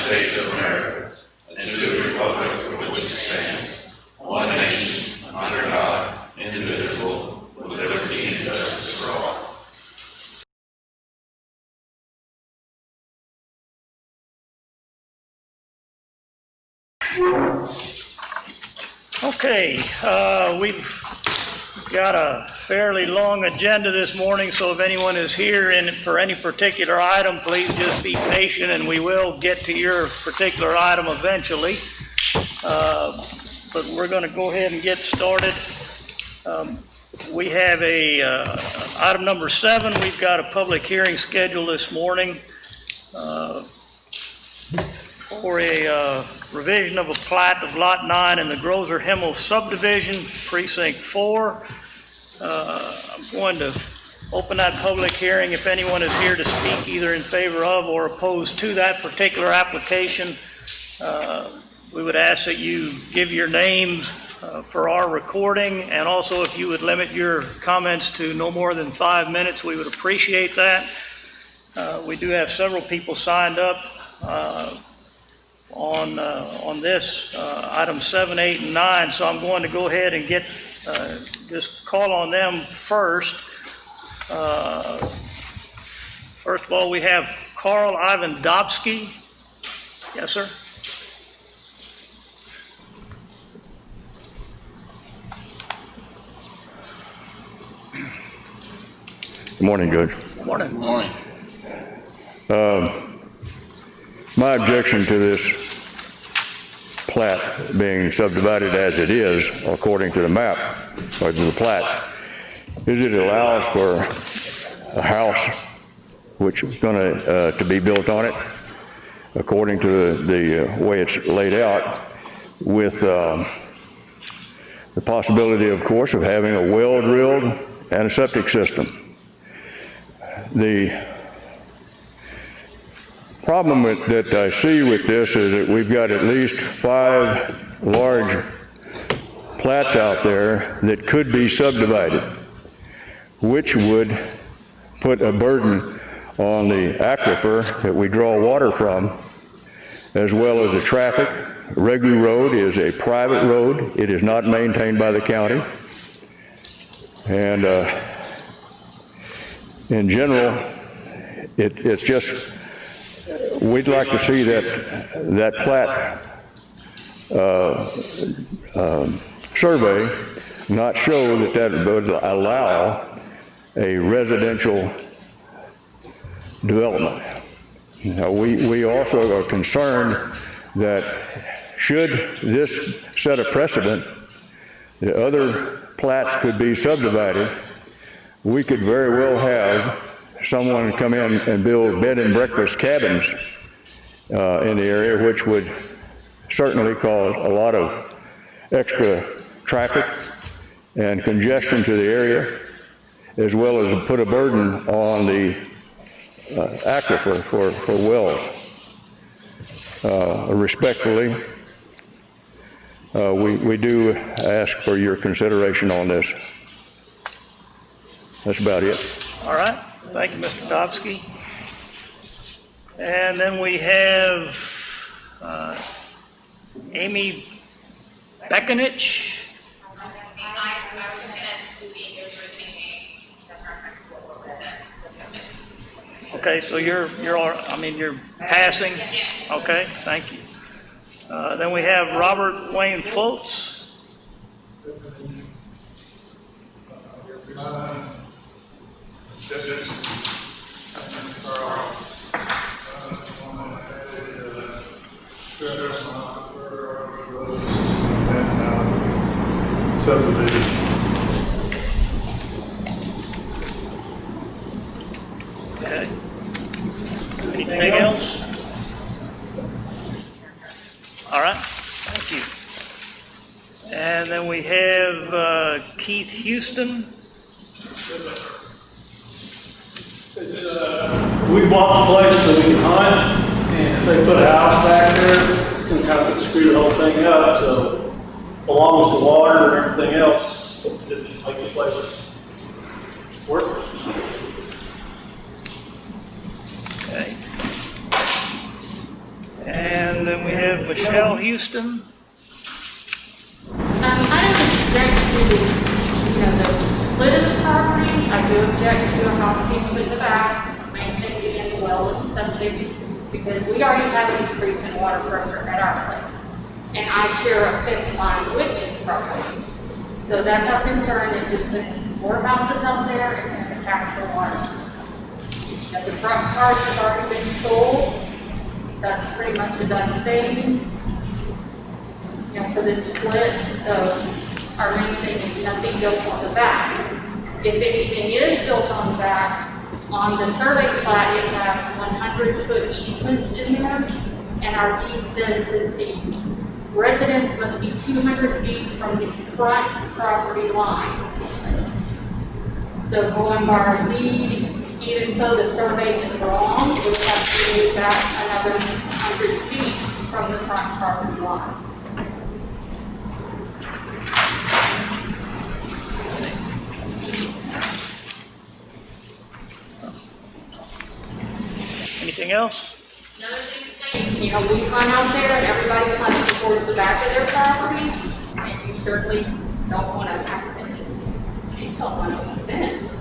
States of America, and to the republic for which it stands, one nation, under God, indivisible, with liberty and justice for all. Okay, we've got a fairly long agenda this morning, so if anyone is here for any particular item, please just be patient and we will get to your particular item eventually. But we're going to go ahead and get started. We have item number 7. We've got a public hearing scheduled this morning for a revision of a plat of Lot 9 in the Himmel Subdivision, Precinct 4. I'm going to open that public hearing. If anyone is here to speak either in favor of or opposed to that particular application, we would ask that you give your names for our recording, and also if you would limit your comments to no more than 5 minutes, we would appreciate that. We do have several people signed up on this item 7, 8, and 9, so I'm going to go ahead and just call on them first. First of all, we have Carl Ivandowski. Yes, sir. Good morning, Judge. Good morning. Good morning. My objection to this plat being subdivided as it is, according to the map, or to the plat, is it allows for a house which is going to be built on it, according to the way it's laid out, with the possibility, of course, of having a well drilled and a septic system. The problem that I see with this is that we've got at least 5 large plats out there that could be subdivided, which would put a burden on the aquifer that we draw water from, as well as the traffic. Regu Road is a private road. It is not maintained by the county. And in general, it's just, we'd like to see that plat survey not show that would allow a residential development. Now, we also are concerned that should this set a precedent, the other plats could be subdivided, we could very well have someone come in and build bed and breakfast cabins in the area, which would certainly cause a lot of extra traffic and congestion to the area, as well as put a burden on the aquifer for wells. Respectfully, we do ask for your consideration on this. That's about it. All right. Thank you, Mr. Dobsky. And then we have Amy Beckonich. Okay, so you're passing. Okay, thank you. Then we have Robert Wayne Fultz. Subdivision. Okay. Anything else? All right, thank you. And then we have Keith Houston. We bought the place so we can hunt, and if they put a house back there, it's gonna kind of screw the whole thing up, so along with the water and everything else, it just makes the place work. Okay. And And then we have Michelle Houston. I don't object to, the split of the property. I do object to a house being put in the back, maintaining in the well and subdivision, because we already have an increase in water pressure at our place. And I share a fence line with this property. So that's our concern, if we put more houses up there, it's going to tax the water system. As the front part has already been sold, that's pretty much a done thing, for this split. So our main thing is nothing built on the back. If anything is built on the back, on the survey plat, it has 100-foot easements in there, and our deed says that the residence must be 200 feet from the front property line. So going by our deed, even so the survey is wrong, we would have to move back another 100 feet from the front property line. Anything else? Another thing, we hunt out there and everybody hunts towards the back of their properties, and you certainly don't want to accidentally hit someone on the fence.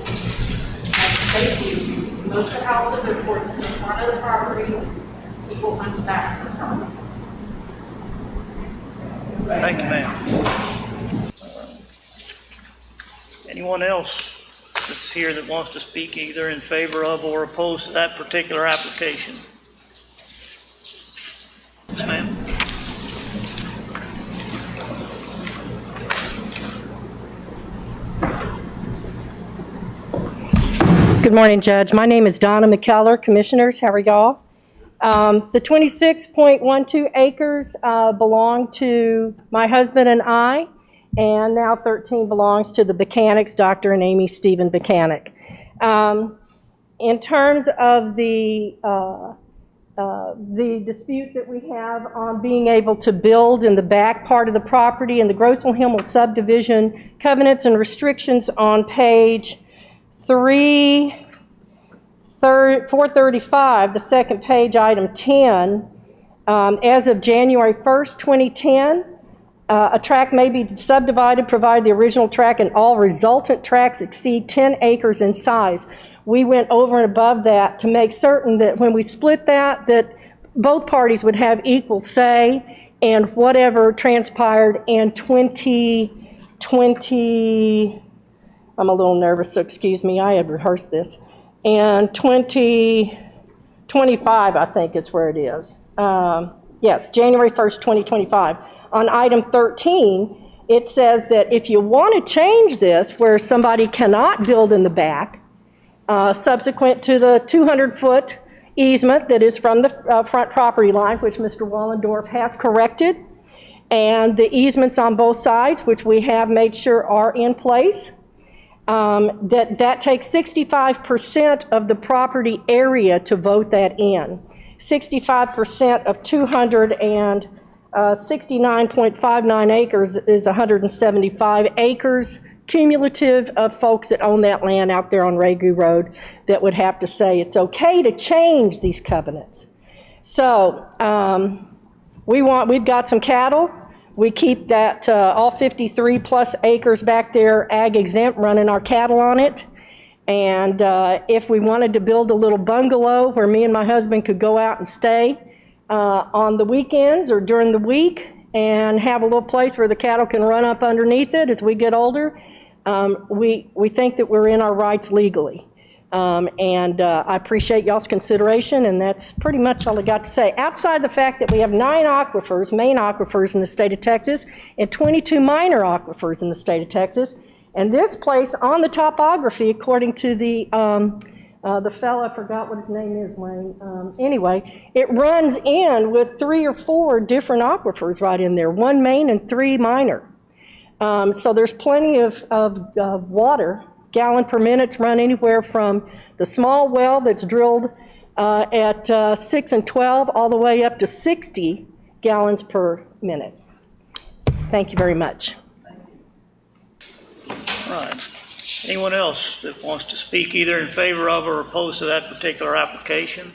That's a safety issue. Most of the houses are towards the front of the properties, people hunt the back of the properties. Thank you, ma'am. Anyone else that's here that wants to speak either in favor of or opposed to that particular application? Yes, ma'am. Good morning, Judge. My name is Donna McKellar. Commissioners, how are y'all? The 26.12 acres belong to my husband and I, and now 13 belongs to the Buchanans, Dr. and Amy Stephen Buchanan. In terms of the dispute that we have on being able to build in the back part of the property in the Himmel Subdivision covenants and restrictions on page 435, the second page, item 10, as of January 1st, 2010, a tract may be subdivided provided the original tract and all resultant tracts exceed 10 acres in size. We went over and above that to make certain that when we split that both parties would have equal say, and whatever transpired in 2020, I'm a little nervous, so excuse me, I had rehearsed this, and 2025, I think is where it is. Yes, January 1st, 2025. On item 13, it says that if you want to change this where somebody cannot build in the back, subsequent to the 200-foot easement that is from the front property line, which Mr. Wallendorf has corrected, and the easements on both sides, which we have made sure are in place, that takes 65% of the property area to vote that in. 65% of 269.59 acres is 175 acres cumulative of folks that own that land out there on Ragu Road that would have to say it's okay to change these covenants. So we've got some cattle. We keep that all 53 plus acres back there ag exempt, running our cattle on it. And if we wanted to build a little bungalow where me and my husband could go out and stay on the weekends or during the week and have a little place where the cattle can run up underneath it as we get older, we think that we're in our rights legally. I appreciate y'all's consideration, and that's pretty much all I got to say. Outside the fact that we have 9 aquifers, main aquifers in the state of Texas, and 22 minor aquifers in the state of Texas, and this place on the topography, according to the fella, I forgot what his name is, Wayne. Anyway, it runs in with 3 or 4 different aquifers right in there, 1 main and 3 minor. So there's plenty of water. Gallon per minute's run anywhere from the small well that's drilled at 6 and 12 all the way up to 60 gallons per minute. Thank you very much. All right. Anyone else that wants to speak either in favor of or opposed to that particular application?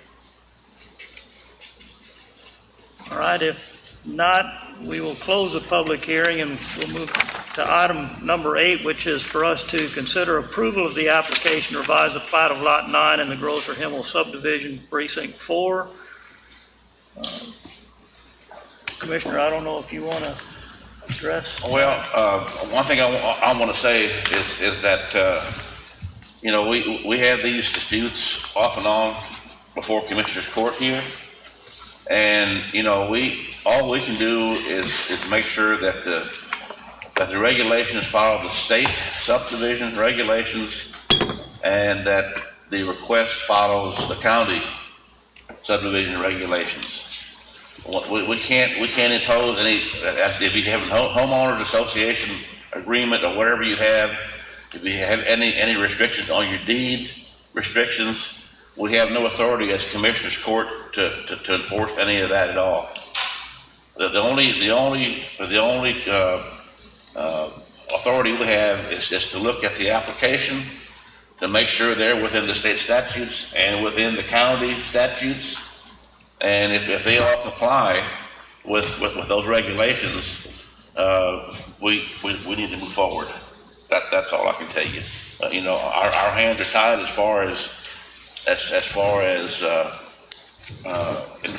All right, if not, we will close the public hearing and we'll move to item number 8, which is for us to consider approval of the application to revise the plat of Lot 9 in the Grocer Himmel Subdivision, Precinct 4. Commissioner, I don't know if you want to address. Well, one thing I want to say is that, you know, we have these disputes off and on before Commissioners Court here. And, you know, all we can do is make sure that the regulations follow the state subdivision regulations and that the request follows the county subdivision regulations. We can't impose any, if you have a homeowners association agreement or whatever you have, if you have any restrictions on your deed restrictions, we have no authority as Commissioners Court to enforce any of that at all. The only authority we have is just to look at the application to make sure they're within the state statutes and within the county statutes. And if they all comply with those regulations, we need to move forward. That's all I can tell you. You know, our hands are tied as far as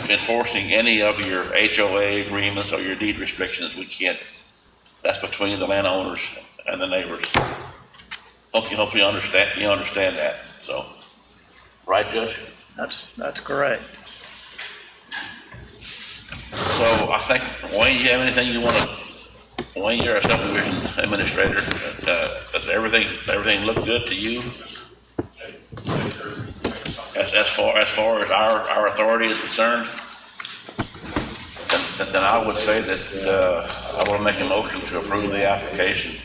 enforcing any of your HOA agreements or your deed restrictions. We can't. That's between the landowners and the neighbors. Hope you understand. You understand that. So, right, Judge? That's correct. So I think, Wayne, you have anything you want to? Wayne, you're a subdivision administrator. Does everything look good to you? As far as our authority is concerned, then I would say that I want to make a motion to approve the application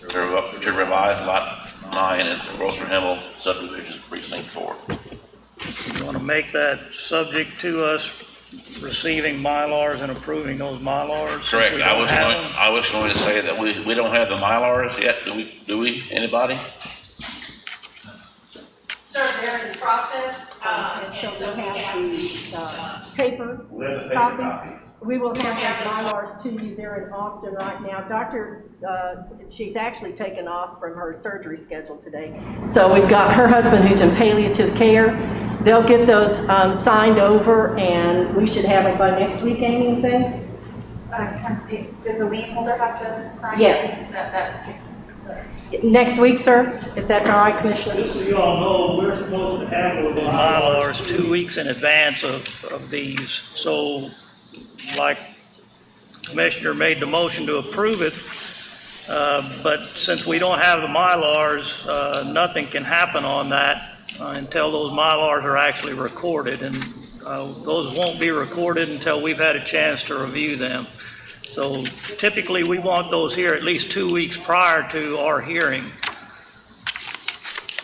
to revise Lot 9 in the Grocer Himmel Subdivision, Precinct 4. You want to make that subject to us receiving Mylars and approving those Mylars? Correct. I was going to say that we don't have the Mylars yet. Do we? Anybody? Sir, they're in the process, And so we'll have the paper copies. We will have those Mylars to you. They're in Austin right now. She's actually taken off from her surgery schedule today. So we've got her husband who's in palliative care. They'll get those signed over and we should have it by next week, Amy, you think? does the lien holder have to sign? Yes. That's Next week, sir, if that's all right, Commissioner. Just so you all know, we're supposed to have those Mylars 2 weeks in advance of these. So, like Commissioner made the motion to approve it, but since we don't have the Mylars, nothing can happen on that until those Mylars are actually recorded, and those won't be recorded until we've had a chance to review them. So typically we want those here at least 2 weeks prior to our hearing.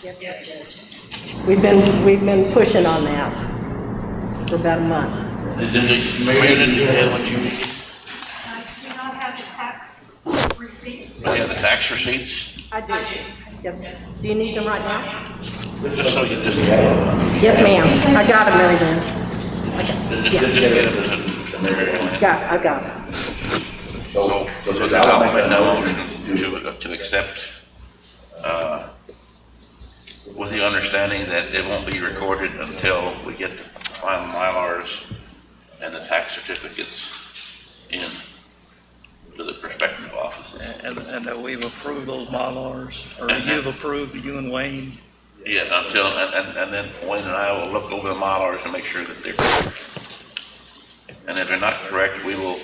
Yes, Judge. We've been pushing on that for about a month. Did you have what you need? I do not have the tax receipts. Do you have the tax receipts? I do. Yes. Do you need them right now? Just so you just Yes, ma'am. I got them, Mary Lynn. just get it. I got them. So I'll make a motion to accept, with the understanding that it won't be recorded until we get the final Mylars and the tax certificates in to the respective offices. And that we've approved those Mylars, or you've approved, you and Wayne. Yes, and then Wayne and I will look over the Mylars and make sure that they're correct. And if they're not correct, we will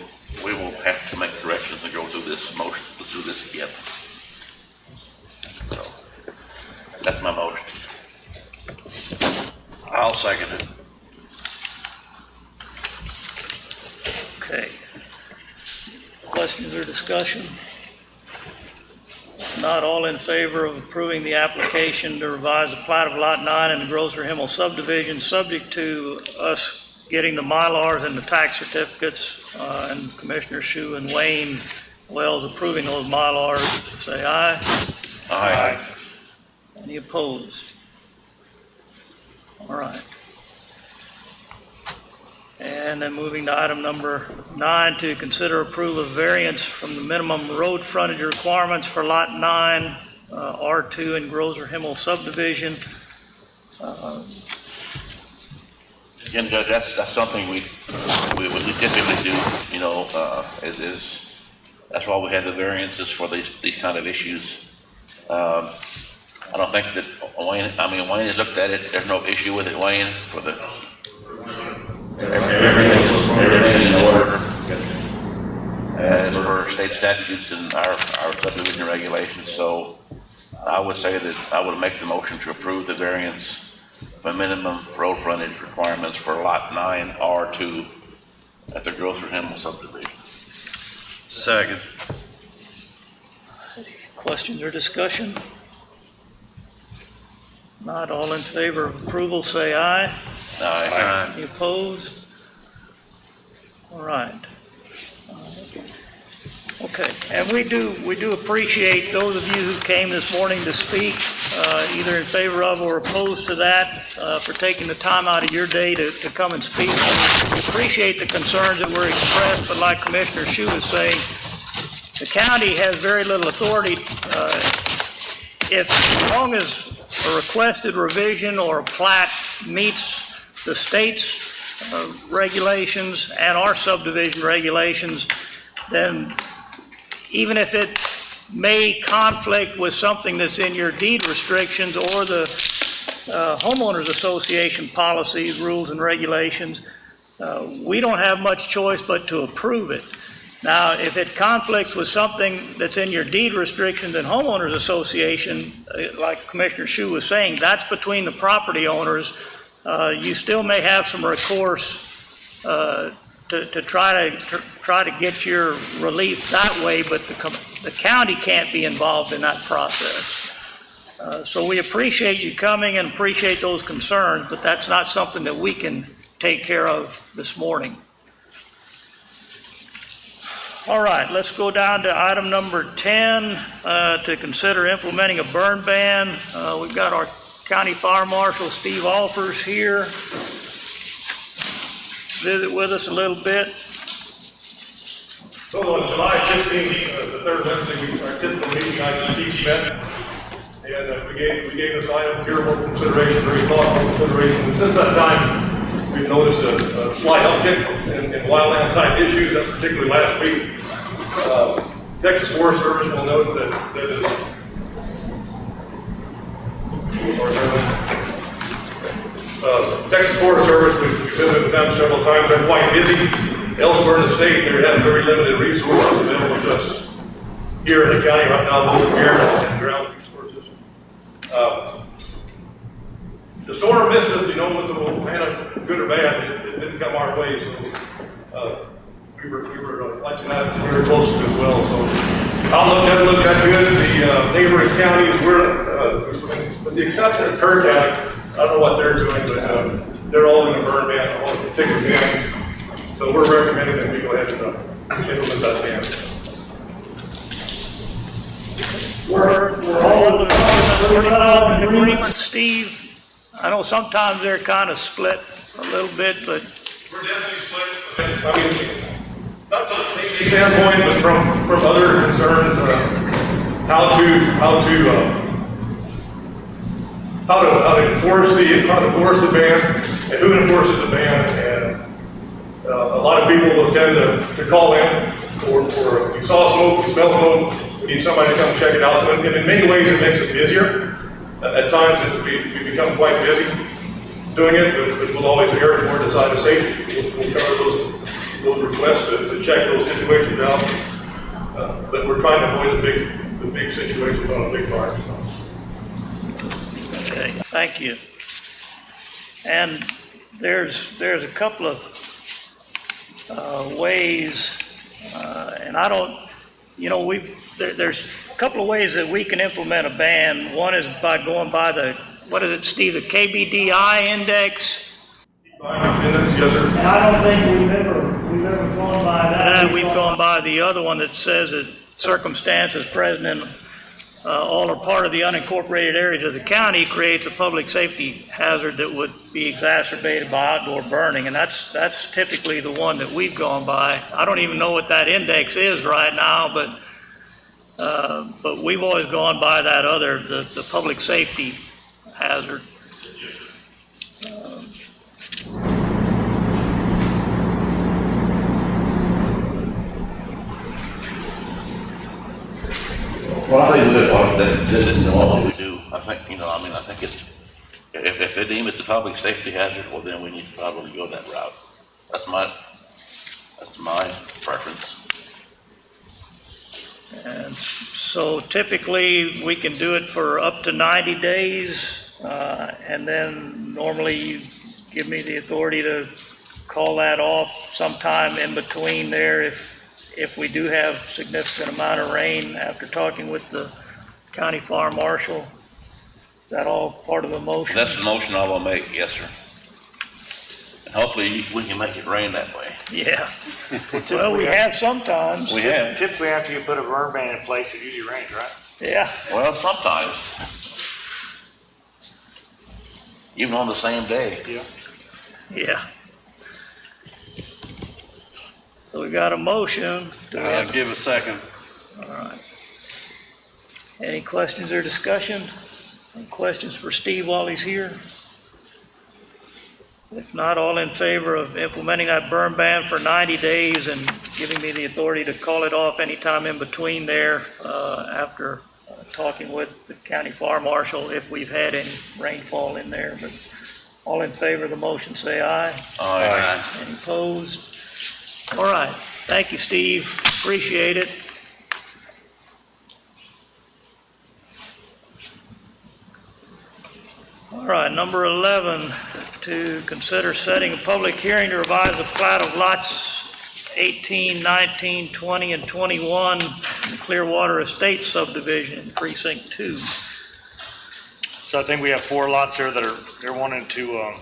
have to make corrections and go through this motion, through this again. So, that's my motion. I'll second it. Okay. Questions or discussion? Not all in favor of approving the application to revise the plat of Lot 9 in the Grocer Himmel Subdivision, subject to us getting the Mylars and the tax certificates, and Commissioner Shu and Wayne Wells approving those Mylars, say aye. Aye. Any opposed? All right. And And then moving to item number 9, to consider approval of variance from the minimum road frontage requirements for Lot 9, R2 in Grozer Himmel Subdivision. Again, Judge, that's something we typically do, you know, that's why we have the variances for these kind of issues. I don't think that Wayne has looked at it, there's no issue with it, Wayne, for the, everything in order. As per state statutes and our subdivision regulations, so I would say that I would make the motion to approve the variance for minimum road frontage requirements for Lot 9 R2 at the Grozer Himmel subdivision. Second. Questions or discussion? Not all in favor of approval, say aye. Aye. Any opposed? All right. Okay, and we do appreciate those of you who came this morning to speak, either in favor of or opposed to that, for taking the time out of your day to come and speak. We appreciate the concerns that were expressed, but like Commissioner Shu was saying, the county has very little authority. As long as a requested revision or a plat meets the state's regulations and our subdivision regulations, then even if it may conflict with something that's in your deed restrictions or the homeowners association policies, rules, and regulations, we don't have much choice but to approve it. Now, if it conflicts with something that's in your deed restrictions and homeowners association, like Commissioner Shu was saying, that's between the property owners. You still may have some recourse to try to get your relief that way, but the county can't be involved in that process. So we appreciate you coming and appreciate those concerns, but that's not something that we can take care of this morning. All right, let's go down to item number 10, to consider implementing a burn ban. We've got our County Fire Marshal, Steve Alfers, here. Visit with us a little bit. So on July 15th, the third Wednesday, our typical meeting, the chiefs met, and we gave this item careful consideration, very thoughtful consideration. And since that time, we've noticed a slight uptick in wildland type issues, that's particularly last week. Texas Forest Service will note that is. Texas Forest Service, we've visited with them several times. They're quite busy. Elsewhere in the state, they have very limited resources available to us here in the county right now, both air and ground resources. The storm missed us, you know, whether good or bad, it didn't come our way, so we were watching that very closely as well. So outlook looked that good. The neighboring counties were, with the exception of Kerr County, I don't know what they're doing, but they're all in a burn ban, all in particular counties. So we're recommending that we go ahead and implement that ban. We're all in agreement, Steve. I know sometimes they're kind of split a little bit, but We're definitely split. I mean, not from the safety standpoint, but from other concerns, how to enforce the ban, and who enforces the ban. And a lot of people will tend to call in, or we saw smoke, we smell smoke, we need somebody to come check it out. So in many ways, it makes it busier. At times, we become quite busy doing it, but we'll always err toward the side of safety. We'll cover those requests to check those situations out. But we're trying to avoid the big situations on a big farm. So. okay, thank you. And there's a couple of ways, and I don't, you know, there's a couple of ways that we can implement a ban. One is by going by the, what is it, Steve, the KBDI index? Yes, sir. And I don't think we've ever gone by that. We've gone by the other one that says that circumstances present in all or part of the unincorporated areas of the county creates a public safety hazard that would be exacerbated by outdoor burning, and that's typically the one that we've gone by. I don't even know what that index is right now, but we've always gone by that other, the public safety hazard. Well, I think this isn't what we do. I think, I think it's, if they deem it a public safety hazard, well, then we need to probably go that route. That's my preference. And so typically, we can do it for up to 90 days, and then normally you give me the authority to call that off sometime in between there if we do have significant amount of rain after talking with the county fire marshal. Is that all part of the motion? That's the motion I will make, yes, sir. And hopefully we can make it rain that way. Yeah. Well, we have sometimes. We have. Typically, after you put a burn ban in place, it usually rains, right? Yeah. Well, sometimes. Even on the same day. Yeah. Yeah. So we got a motion. Do we have- Give a second. All right. Any questions or discussion? Any questions for Steve while he's here? If not, all in favor of implementing that burn ban for 90 days and giving me the authority to call it off anytime in between there after talking with the county fire marshal if we've had any rainfall in there. But all in favor of the motion, say aye. Aye. Any opposed? All right. Thank you, Steve. Appreciate it. All right, number 11, to consider setting a public hearing to revise the plat of lots 18, 19, 20, and 21 in the Clearwater Estates Subdivision in Precinct 2. So I think we have 4 lots here that they're wanting to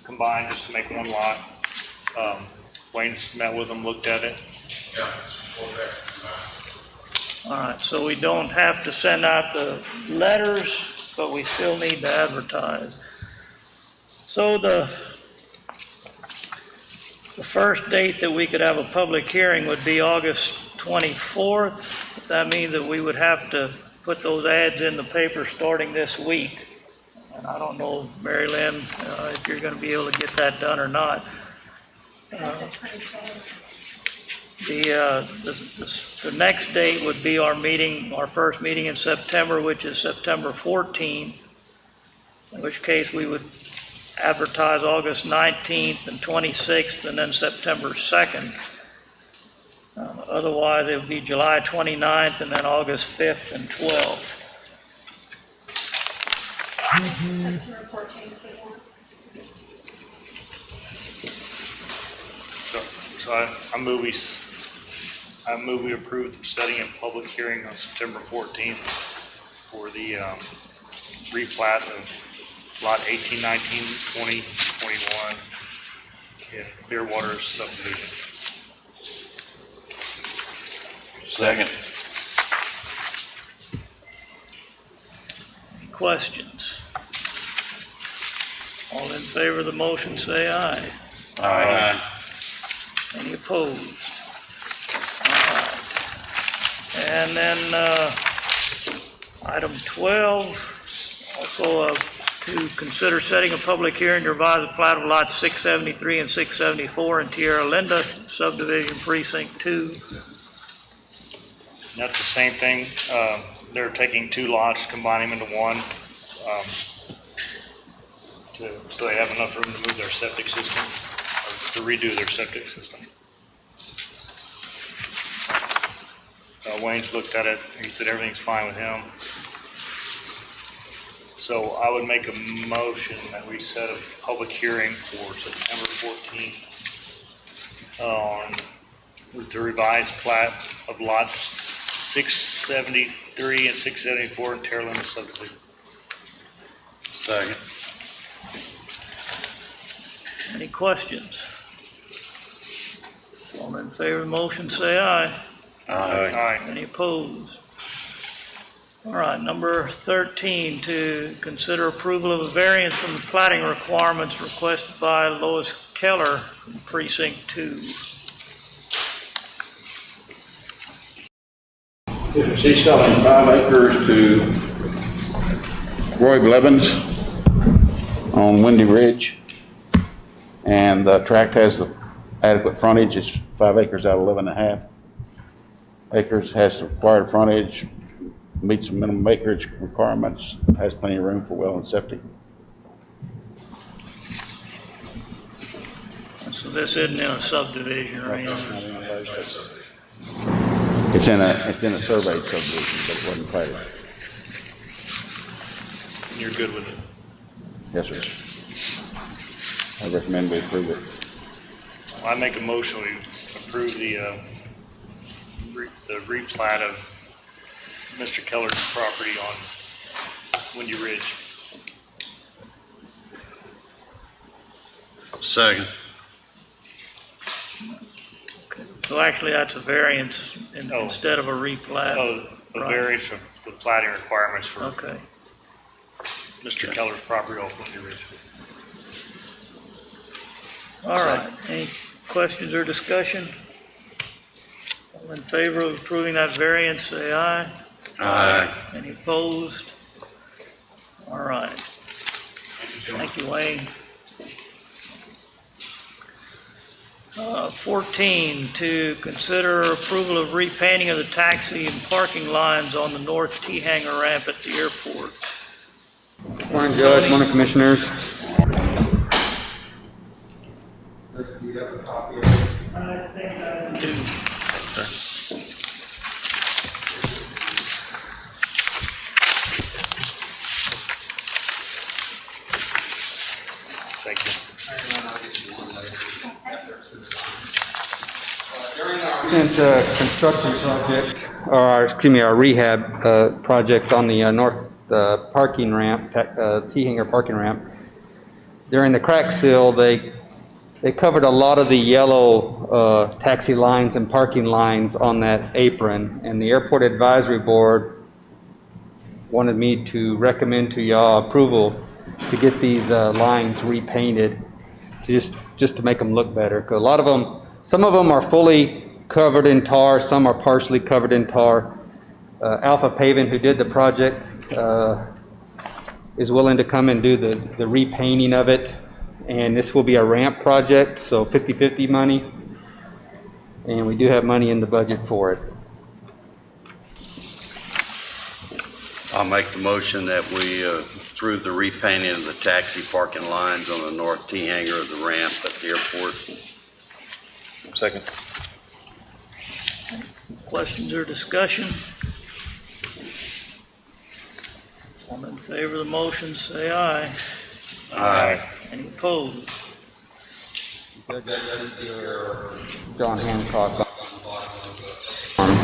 combine just to make one lot. Wayne's met with them, looked at it. All right, so we don't have to send out the letters, but we still need to advertise. So the first date that we could have a public hearing would be August 24th. That means that we would have to put those ads in the paper starting this week. And I don't know, Mary Lynn, if you're going to be able to get that done or not. That's a pretty close. The next date would be our first meeting in September, which is September 14th, in which case we would advertise August 19th and 26th and then September 2nd. Otherwise, it would be July 29th and then August 5th and 12th. September 14th, before. So I move we approve setting a public hearing on September 14th for the replat of lot 18, 19, 20, 21 in Clearwater Subdivision. Second. Any questions? All in favor of the motion, say aye. Aye. Any opposed? All right. And then item 12, also to consider setting a public hearing to revise the plat of lots 673 and 674 in Tierra Linda Subdivision Precinct 2. And that's the same thing. They're taking 2 lots, combining them into one, so they have enough room to move their septic system, or to redo their septic system. Wayne's looked at it, and he said everything's fine with him. So I would make a motion that we set a public hearing for September 14th on the revised plat of lots 673 and 674 in Tierra Linda Subdivision. Second. Any questions? All in favor of the motion, say aye. Aye. Any opposed? All right, number 13, to consider approval of a variance from the plating requirements requested by Lois Keller from Precinct 2. She's selling 5 acres to Roy Blevins on Windy Ridge. And the tract has the adequate frontage. It's 5 acres out of 11.5 acres, has the required frontage, meets the minimum acreage requirements, has plenty of room for well and septic. So this isn't in a subdivision or anything? It's in a surveyed subdivision, but it wasn't platted. You're good with it? Yes, sir. I recommend we approve it. Well, I make a motion we approve the replat of Mr. Keller's property on Windy Ridge. Second. So actually, that's a variance Oh. instead of a replat? Oh, the Right. variance of the plating requirements for Okay. Mr. Keller's property off Windy Ridge. All right, any questions or discussion? All in favor of approving that variance, say aye. Aye. Any opposed? All right. Thank you, Wayne. 14, to consider approval of repainting of the taxi and parking lines on the north T-hangar ramp at the airport. Morning, Judge. Morning, Commissioners. Do. Thank you. Recent construction project, or excuse me, our rehab project on the north parking ramp, T-hangar parking ramp. During the crack seal, they covered a lot of the yellow taxi lines and parking lines on that apron, and the Airport Advisory Board wanted me to recommend to y'all approval to get these lines repainted, just to make them look better. 'Cause a lot of them, some of them are fully covered in tar, some are partially covered in tar. Alpha Paving, who did the project, is willing to come and do the repainting of it. And this will be a ramp project, so 50/50 money. And we do have money in the budget for it. I'll make the motion that we approve the repainting of the taxi parking lines on the north T-hangar of the ramp at the airport. Second. Questions or discussion? All in favor of the motion, say aye. Aye. Any opposed? John Hancock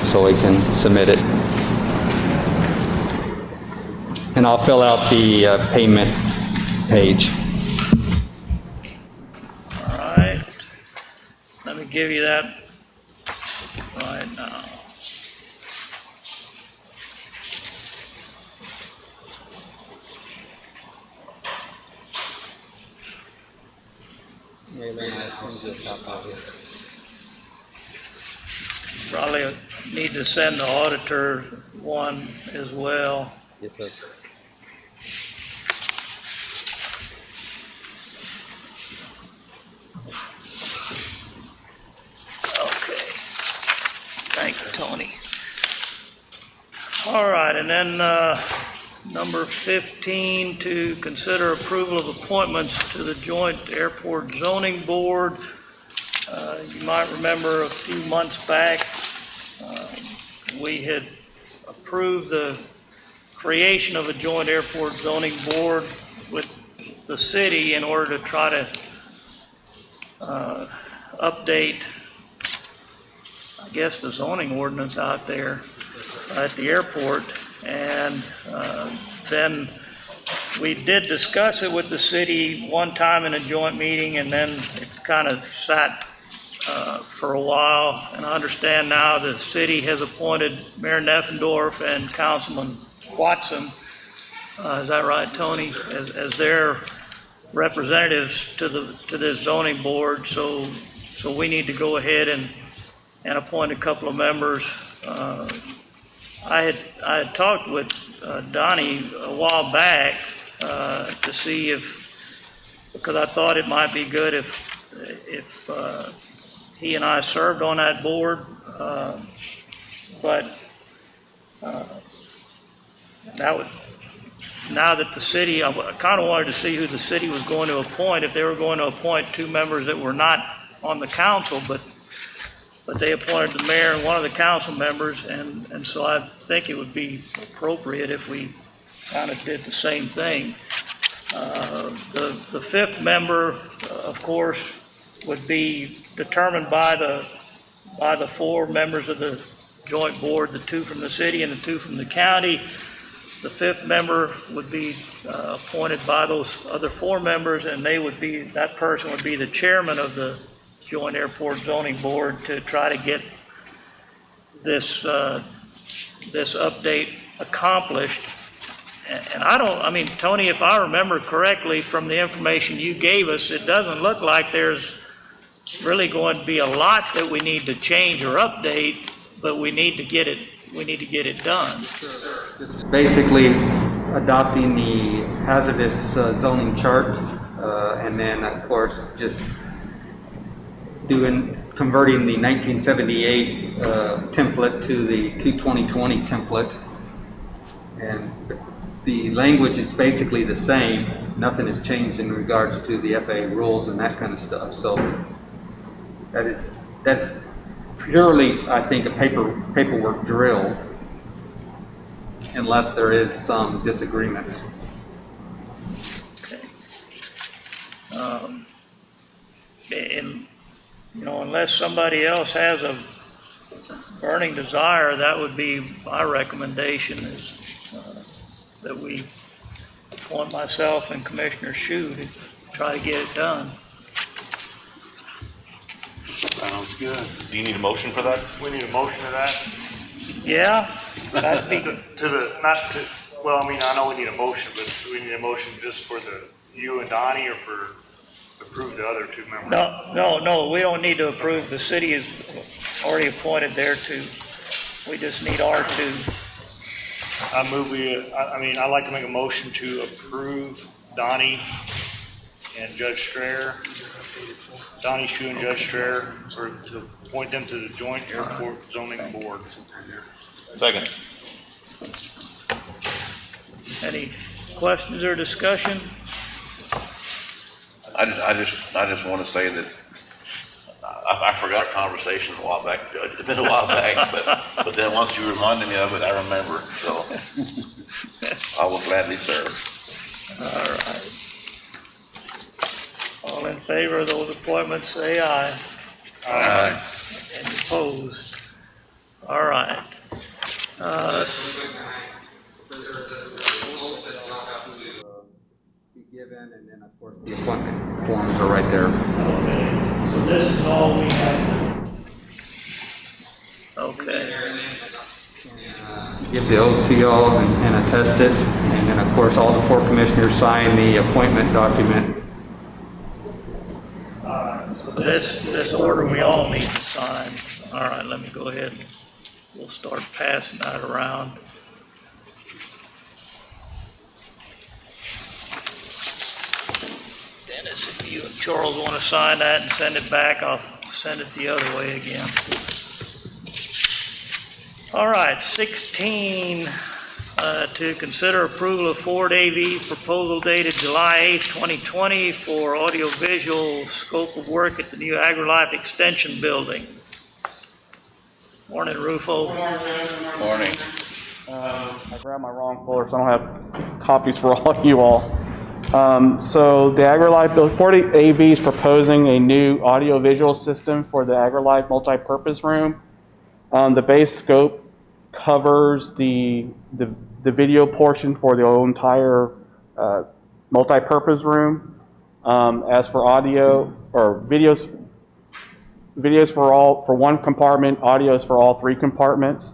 so we can submit it. And I'll fill out the payment page. All right. Let me give you that right now. Probably need to send the auditor one as well. Yes, sir. Okay. Thank you, Tony. All right, and then number 15, to consider approval of appointments to the Joint Airport Zoning Board. You might remember a few months back, we had approved the creation of a Joint Airport Zoning Board with the city in order to try to update, I guess, the zoning ordinance out there at the airport. And then we did discuss it with the city one time in a joint meeting, and then it kind of sat for a while. And I understand now the city has appointed Mayor Neffendorf and Councilman Watson, is that right, Tony? As their representatives to this zoning board, so we need to go ahead and appoint a couple of members. I had talked with Donnie a while back to see because I thought it might be good if he and I served on that board, but now that the city, I kind of wanted to see who the city was going to appoint, if they were going to appoint two members that were not on the council, but they appointed the mayor and one of the council members, and so I think it would be appropriate if we kind of did the same thing. The fifth member, of course, would be determined by the four members of the joint board, the two from the city and the two from the county. The fifth member would be appointed by those other four members, and that person would be the chairman of the Joint Airport Zoning Board to try to get this update accomplished. And Tony, if I remember correctly from the information you gave us, it doesn't look like there's really going to be a lot that we need to change or update, but we need to get it done. Basically adopting the hazardous zoning chart, and then of course just converting the 1978 template to the 2020 template, and the language is basically the same. Nothing has changed in regards to the FAA rules and that kind of stuff. So that's purely, I think, a paperwork drill, unless there is some disagreements. Okay. And unless somebody else has a burning desire, that would be my recommendation, is that we appoint myself and Commissioner Shue to try to get it done. Sounds good. Do you need a motion for that? We need a motion to that? Yeah, that'd be I know we need a motion, but do we need a motion just for you and Donnie, or to approve the other two members? No, we don't need to approve. The city has already appointed their two. We just need our two. I'd like to make a motion to approve Donnie and Judge Strayer, Donnie Shue and Judge Strayer, to appoint them to the Joint Airport Zoning Board. Second. Any questions or discussion? I just want to say that I forgot our conversation a while back, Judge. It's been a while back, but then once you reminded me of it, I remember. So I will gladly serve. All right. All in favor of those appointments, say aye. Aye. Any opposed? All right. Be given, and then of course the appointment forms are right there. Okay, so this is all we have. Okay. Give the oath to y'all and attest it, and then of course all the four commissioners sign the appointment document. So this order we all need to sign. All right, let me go ahead and we'll start passing that around. Dennis, if you and Charles want to sign that and send it back, I'll send it the other way again. All right, 16, to consider approval of Ford AV proposal dated July 8th, 2020 for audiovisual scope of work at the new AgriLife Extension Building. Morning, Rufo. Morning. I grabbed my wrong folder, so I don't have copies for all of you all. So the AgriLife building, 40 AV is proposing a new audio-visual system for the AgriLife multi-purpose room. The base scope covers the video portion for the whole entire multi-purpose room. As for audio or videos for one compartment, audio is for all three compartments.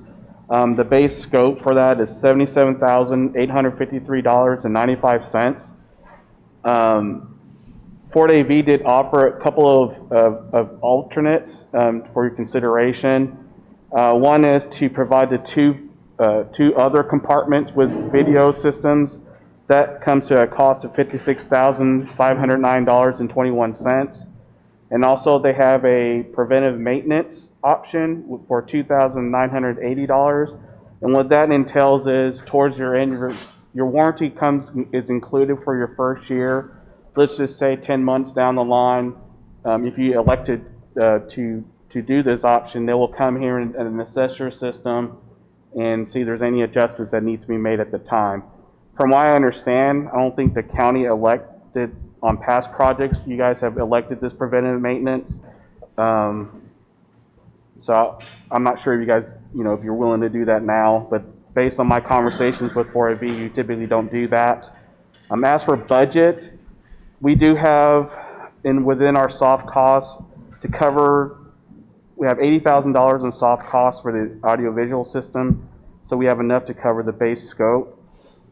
The base scope for that is $77,853.95. Ford AV did offer a couple of alternates for your consideration. One is to provide the two other compartments with video systems. That comes to a cost of $56,509.21. And also they have a preventive maintenance option for $2,980. And what that entails is towards your end, your warranty is included for your first year. Let's just say 10 months down the line, if you elected to do this option, they will come here and assess your system and see if there's any adjustments that need to be made at the time. From what I understand, I don't think the county elected on past projects, you guys have elected this preventative maintenance. So I'm not sure if you guys, if you're willing to do that now, but based on my conversations with 4AV, you typically don't do that. As for budget, we do have within our soft costs to cover, we have $80,000 in soft costs for the audiovisual system. So we have enough to cover the base scope.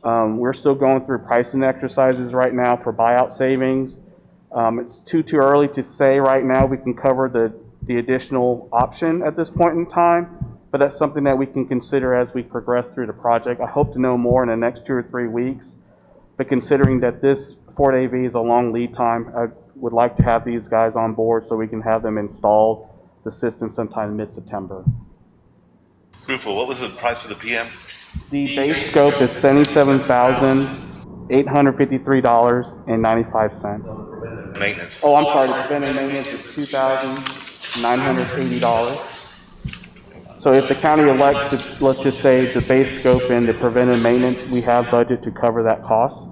We're still going through pricing exercises right now for buyout savings. It's too early to say right now we can cover the additional option at this point in time, but that's something that we can consider as we progress through the project. I hope to know more in the next 2 or 3 weeks, but considering that this Ford AV is a long lead time, I would like to have these guys on board so we can have them installed the system sometime mid-September. Rufo, what was the price of the PM? The base scope is $77,853.95. Maintenance. Oh, I'm sorry, the preventive maintenance is $2,980. So if the county elects to, let's just say the base scope and the preventive maintenance, we have budget to cover that cost.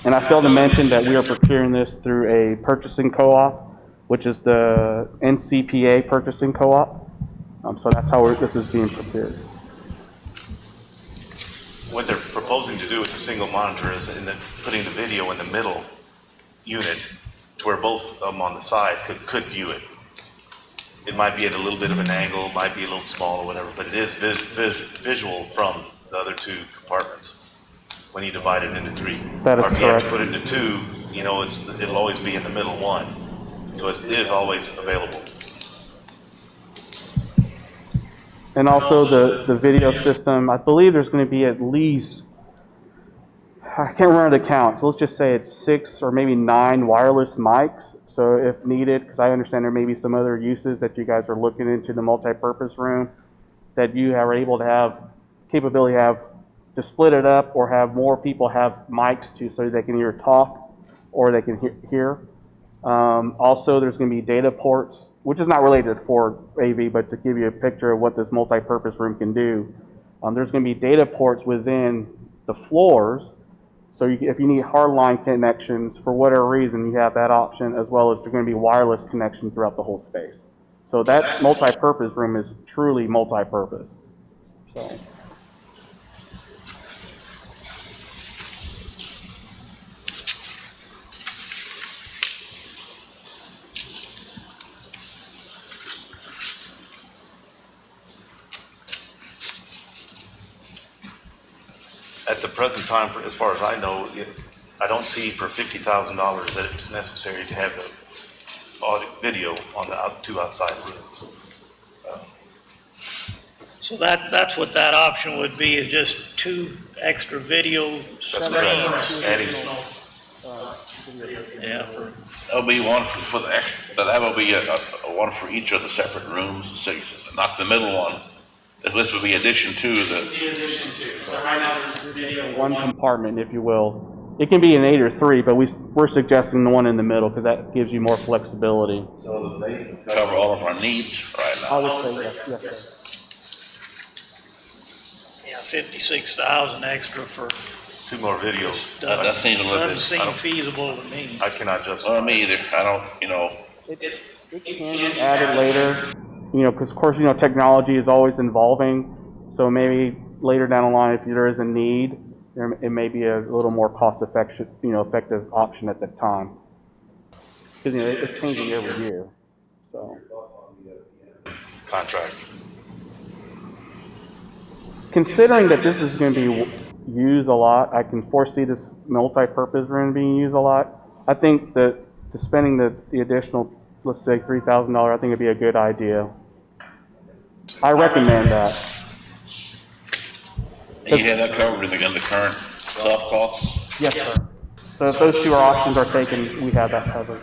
And I failed to mention that we are procuring this through a purchasing co-op, which is the NCPA purchasing co-op. So that's how this is being prepared. What they're proposing to do with the single monitor is putting the video in the middle unit to where both of them on the side could view it. It might be at a little bit of an angle, might be a little small or whatever, but it is visual from the other two compartments when you divide it into 3. That is or if you have correct. to put it into 2, it'll always be in the middle one. So it is always available. And also the video system, I believe there's going to be at least, I can't remember the count, so let's just say it's 6 or maybe 9 wireless mics. So if needed, because I understand there may be some other uses that you guys are looking into the multi-purpose room, that you are able to have capability to split it up or have more people have mics too, so they can either talk or they can hear. Also, there's going to be data ports, which is not related to Ford AV, but to give you a picture of what this multi-purpose room can do. There's going to be data ports within the floors. So if you need hardline connections, for whatever reason, you have that option, as well as there's going to be wireless connection throughout the whole space. So that multi-purpose room is truly multi-purpose. So. At the present time, as far as I know, I don't see for $50,000 that it's necessary to have the audio, video on the 2 outside rooms. So that's what that option would be, is just 2 extra video. That's correct. Adding, Yeah, There'll be one for the extra, that will be a one for each of the separate rooms, so not the middle one. This would be addition to the. The addition to, so right now there's video. One compartment, if you will. It can be an 8 or 3, but we're suggesting the one in the middle because that gives you more flexibility. So that they can cover all of our needs right now. I would say yes. yeah, 56,000 extra for. 2 more videos. That seems a little bit. Doesn't seem feasible to me. I cannot justify. Well, me either. I don't, It can be added later, because of course, technology is always evolving. So maybe later down the line, if there is a need, it may be a little more cost-effective, effective option at the time. Because it's changing every year. So. Contract. considering that this is going to be used a lot, I can foresee this multi-purpose room being used a lot. I think that spending the additional, let's say $3,000, I think it'd be a good idea. I recommend that. And you have that covered in the current soft costs? Yes, sir. So if those two options are taken, we have that covered.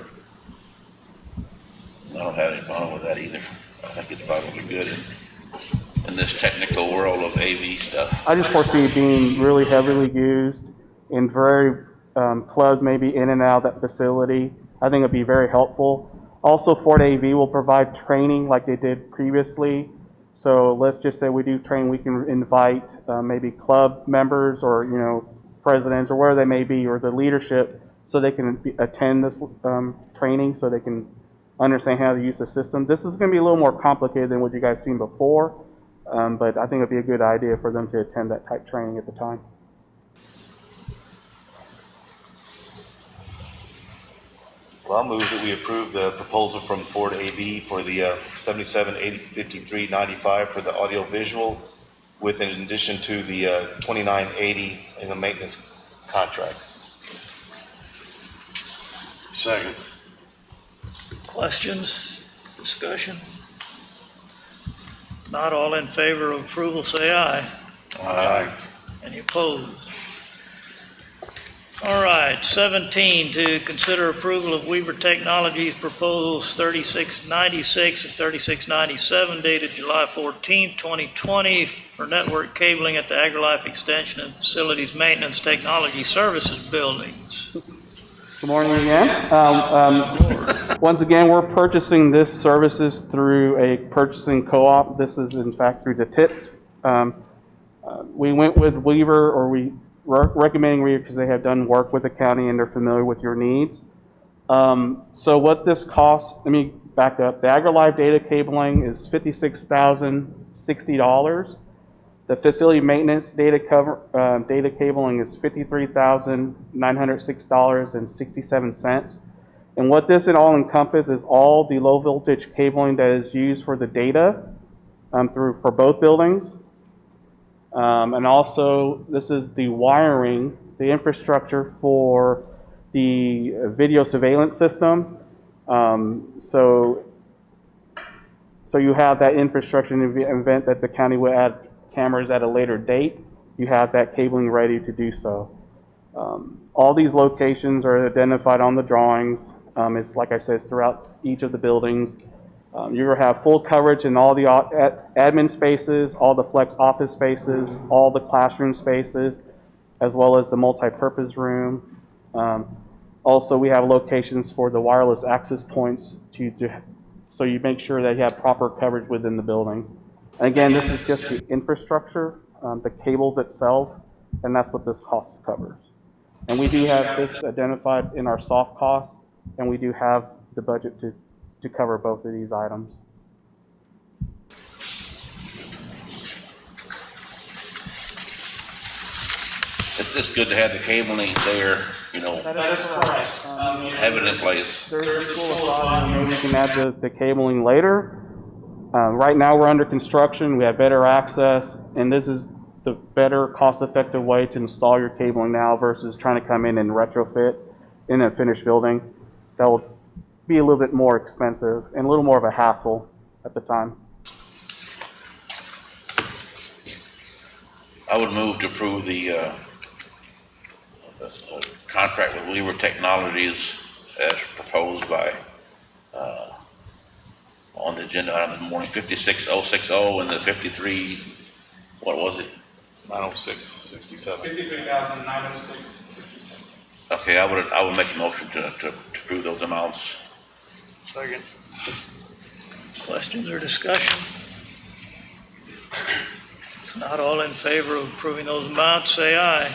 I don't have any problem with that either. I think it's probably good in this technical world of AV stuff. I just foresee it being really heavily used and very clubs maybe in and out of that facility. I think it'd be very helpful. Also, Ford AV will provide training like they did previously. So let's just say we do train, we can invite maybe club members or, you know, presidents or where they may be, or the leadership, so they can attend this training so they can understand how to use the system. This is going to be a little more complicated than what you guys seen before, but I think it'd be a good idea for them to attend that type training at the time. Well, I'll move that we approve the proposal from Ford AV for the 775395 for the audio visual, with in addition to the 2980 in the maintenance contract. Second. Questions, discussion? Not all in favor of approval, say aye. Aye. Any opposed? All right, 17, to consider approval of Weaver Technologies proposals 3696 and 3697 dated July 14, 2020 for network cabling at the AgriLife Extension and Facilities Maintenance Technology Services buildings. Good morning again. Once again, we're purchasing this services through a purchasing co-op. This is in fact through the TITS. We went with Weaver, or we recommending Weaver because they have done work with the county and they're familiar with your needs. So what this costs, let me back up. The AgriLife data cabling is $56,060. The facility maintenance data cabling is $53,906.67. And what this all encompasses is all the low voltage cabling that is used for the data for both buildings. And also, this is the wiring, the infrastructure for the video surveillance system. So you have that infrastructure in the event that the county will add cameras at a later date. You have that cabling ready to do so. All these locations are identified on the drawings. It's like I said, it's throughout each of the buildings. You're going to have full coverage in all the admin spaces, all the flex office spaces, all the classroom spaces, as well as the multi-purpose room. Also, we have locations for the wireless access points so you make sure that you have proper coverage within the building. And again, this is just the infrastructure, the cables itself, and that's what this cost covers. And we do have this identified in our soft costs, and we do have the budget to cover both of these items. It's good to have the cabling there, you know, That is correct. have it in place. There's a school of thought, maybe we can add the cabling later. Right now we're under construction, we have better access, and this is the better cost-effective way to install your cabling now versus trying to come in and retrofit in a finished building. That will be a little bit more expensive and a little more of a hassle at the time. I would move to approve the contract with Weaver Technologies as proposed by, on the agenda item in the morning, 56060 and the 53, what was it? 90667. 53,906.67. Okay, I would make a motion to approve those amounts. Second. Questions or discussion? Not all in favor of approving those amounts, say aye.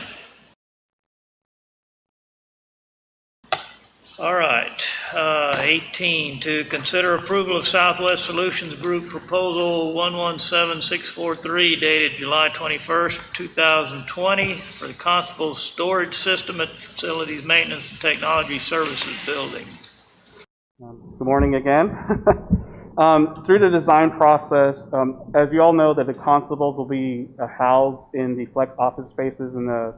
All right, 18, to consider approval of Southwest Solutions Group Proposal 117643 dated July 21st, 2020 for the Constable's Storage System at Facilities Maintenance and Technology Services Building. Good morning again. Through the design process, as you all know, that the constables will be housed in the flex office spaces in the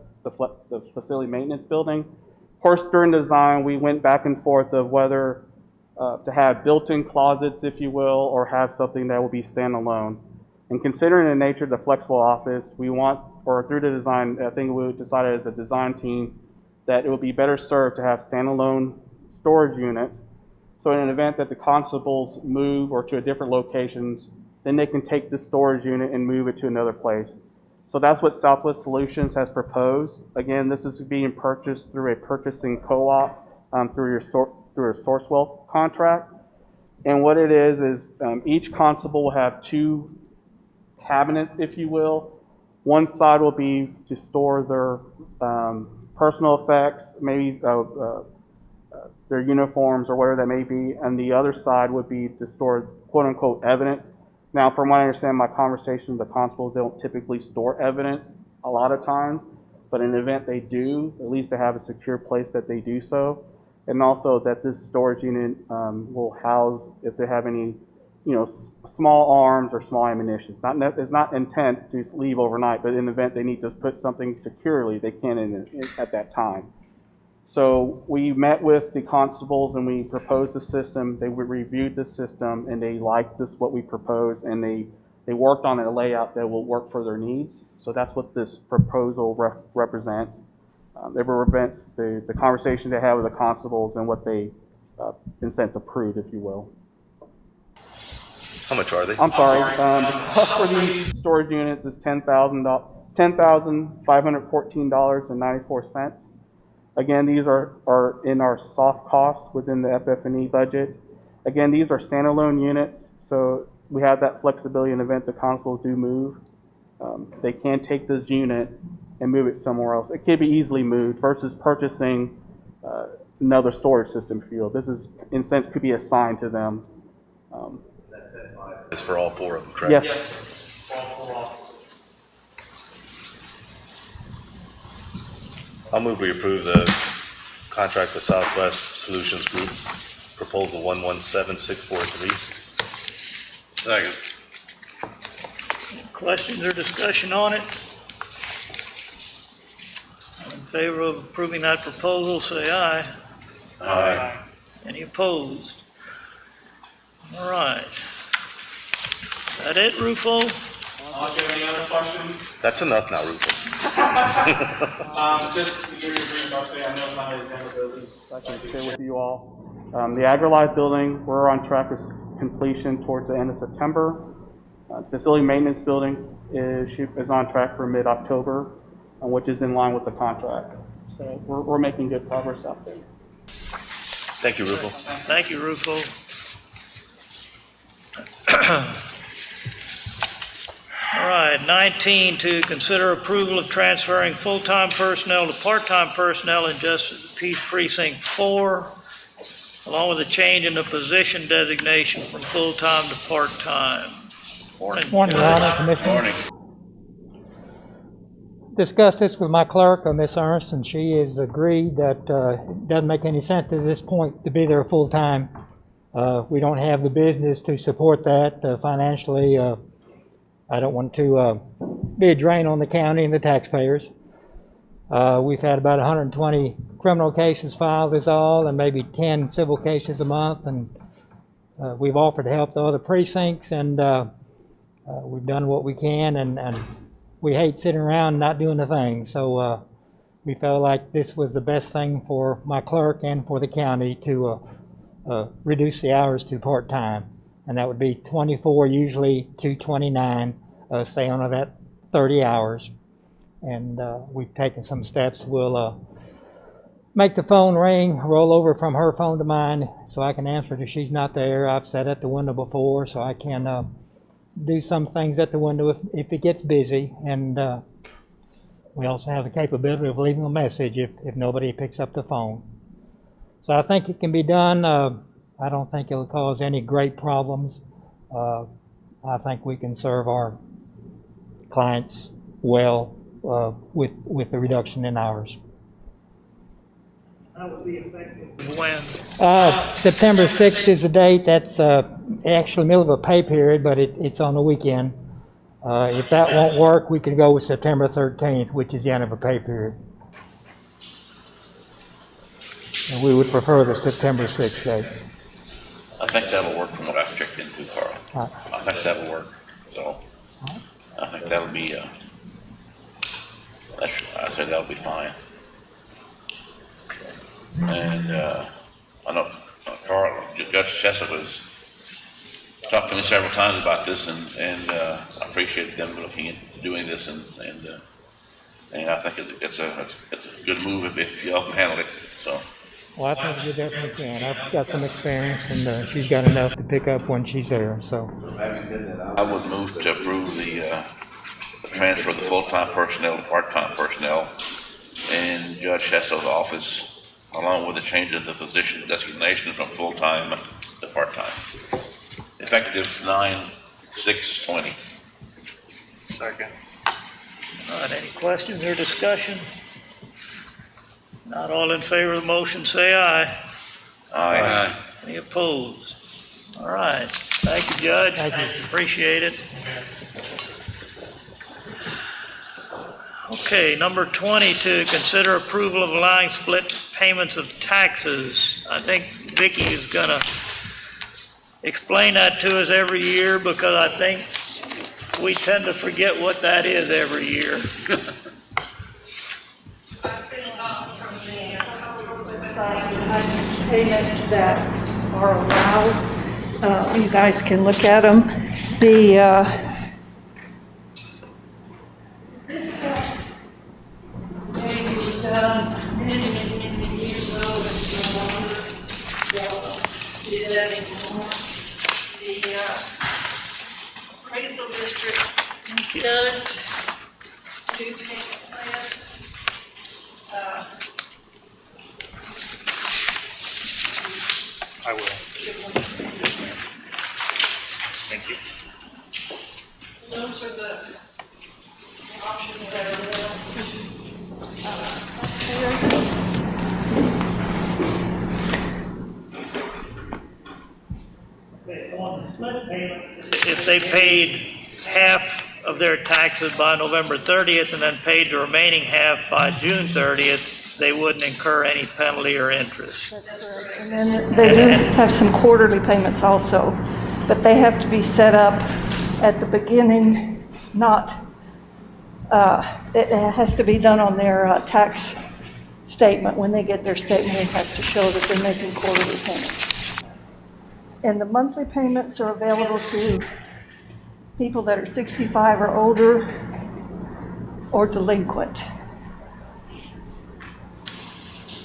facility maintenance building. Of course, during design, we went back and forth of whether to have built-in closets, if you will, or have something that will be standalone. And considering the nature of the flexible office, we want, or through the design, I think we decided as a design team that it would be better served to have standalone storage units. So in an event that the constables move or to a different locations, then they can take the storage unit and move it to another place. So that's what Southwest Solutions has proposed. Again, this is being purchased through a purchasing co-op through a Sourcewell contract. And what it is each constable will have 2 cabinets, if you will. One side will be to store their personal effects, maybe their uniforms or whatever that may be, and the other side would be to store quote-unquote evidence. Now, from what I understand, my conversation with the constables, they don't typically store evidence a lot of times, but in the event they do, at least they have a secure place that they do so, and also that this storage unit will house, if they have any, small arms or small ammunition. It's not intent to leave overnight, but in the event they need to put something securely, they can at that time. So we met with the constables and we proposed the system. They reviewed the system and they liked what we proposed, and they worked on a layout that will work for their needs. So that's what this proposal represents. It represents the conversation they had with the constables and what they, in a sense, approved, if you will. How much are they? I'm sorry. The cost for these storage units is $10,514.94. Again, these are in our soft costs within the FF&E budget. Again, these are standalone units, so we have that flexibility in the event the constables do move. They can take this unit and move it somewhere else. It can be easily moved versus purchasing another storage system for you. This is, in a sense, could be assigned to them. It's for all 4 of them, correct? Yes. All 4 offices. I'll move we approve the contract with Southwest Solutions Group, proposal 117643. Second. Questions or discussion on it? All in favor of approving that proposal, say aye. Aye. Any opposed? All right. Is that it, Rufo? Do you have any other questions? That's enough now, Rufo. Just to give you a brief update, I know it's not an agenda, but at least I can share with you all. The AgriLife building, we're on track with completion towards the end of September. The facility maintenance building is on track for mid-October, which is in line with the contract. So we're making good progress out there. Thank you, Rufo. Thank you, Rufo. All right, 19, to consider approval of transferring full-time personnel to part-time personnel in Justice Peace Precinct 4, along with a change in the position designation from full-time to part-time. Morning. Morning, Your Honor, Commissioner. Morning. Discussed this with my clerk, Miss Ernst, and she has agreed that it doesn't make any sense at this point to be there full-time. We don't have the business to support that financially. I don't want to be a drain on the county and the taxpayers. We've had about 120 criminal cases filed is all, and maybe 10 civil cases a month, and we've offered to help the other precincts, and we've done what we can, and we hate sitting around and not doing a thing. So we felt like this was the best thing for my clerk and for the county to reduce the hours to part-time. And that would be 24 usually to 29, stay on that 30 hours. And we've taken some steps. We'll make the phone ring, roll over from her phone to mine so I can answer it if she's not there. I've sat at the window before, so I can do some things at the window if it gets busy. And we also have the capability of leaving a message if nobody picks up the phone. So I think it can be done. I don't think it'll cause any great problems. I think we can serve our clients well with the reduction in hours. That would be effective when? September 6th is the date. That's actually middle of a pay period, but it's on the weekend. If that won't work, we could go with September 13th, which is the end of a pay period. And we would prefer the September 6th date. I think that'll work from what I've checked into, Carl. Right. I think that'll work, so. I think that'll be, I said that'll be fine. And, I know, Carl, Judge Chester was, talked to me several times about this, and I appreciate them looking into doing this, and I think it's a good move if y'all can handle it, so. Well, I think we definitely can. I've got some experience, and she's got enough to pick up when she's there, so. I would move to approve the transfer of the full-time personnel to part-time personnel in Judge Chessel's office, along with the change of the position designation from full-time to part-time. Effective 9/6/20. Second. All right, any questions or discussion? Not all in favor of the motion, say aye. Aye. Any opposed? All right, thank you, Judge. Thank you. Appreciate it. Okay, number 20, to consider approval of allowing split payments of taxes. I think Vicki is gonna explain that to us every year, because I think we tend to forget what that is every year. Payments that are allowed, you guys can look at them. The appraisal district does do payment plans. I will. Thank you. Those are the options that are If they paid half of their taxes by November 30th and then paid the remaining half by June 30th, they wouldn't incur any penalty or interest. And then they do have some quarterly payments also, but they have to be set up at the beginning, not, it has to be done on their tax statement. When they get their statement, it has to show that they're making quarterly payments. And the monthly payments are available to people that are 65 or older or delinquent.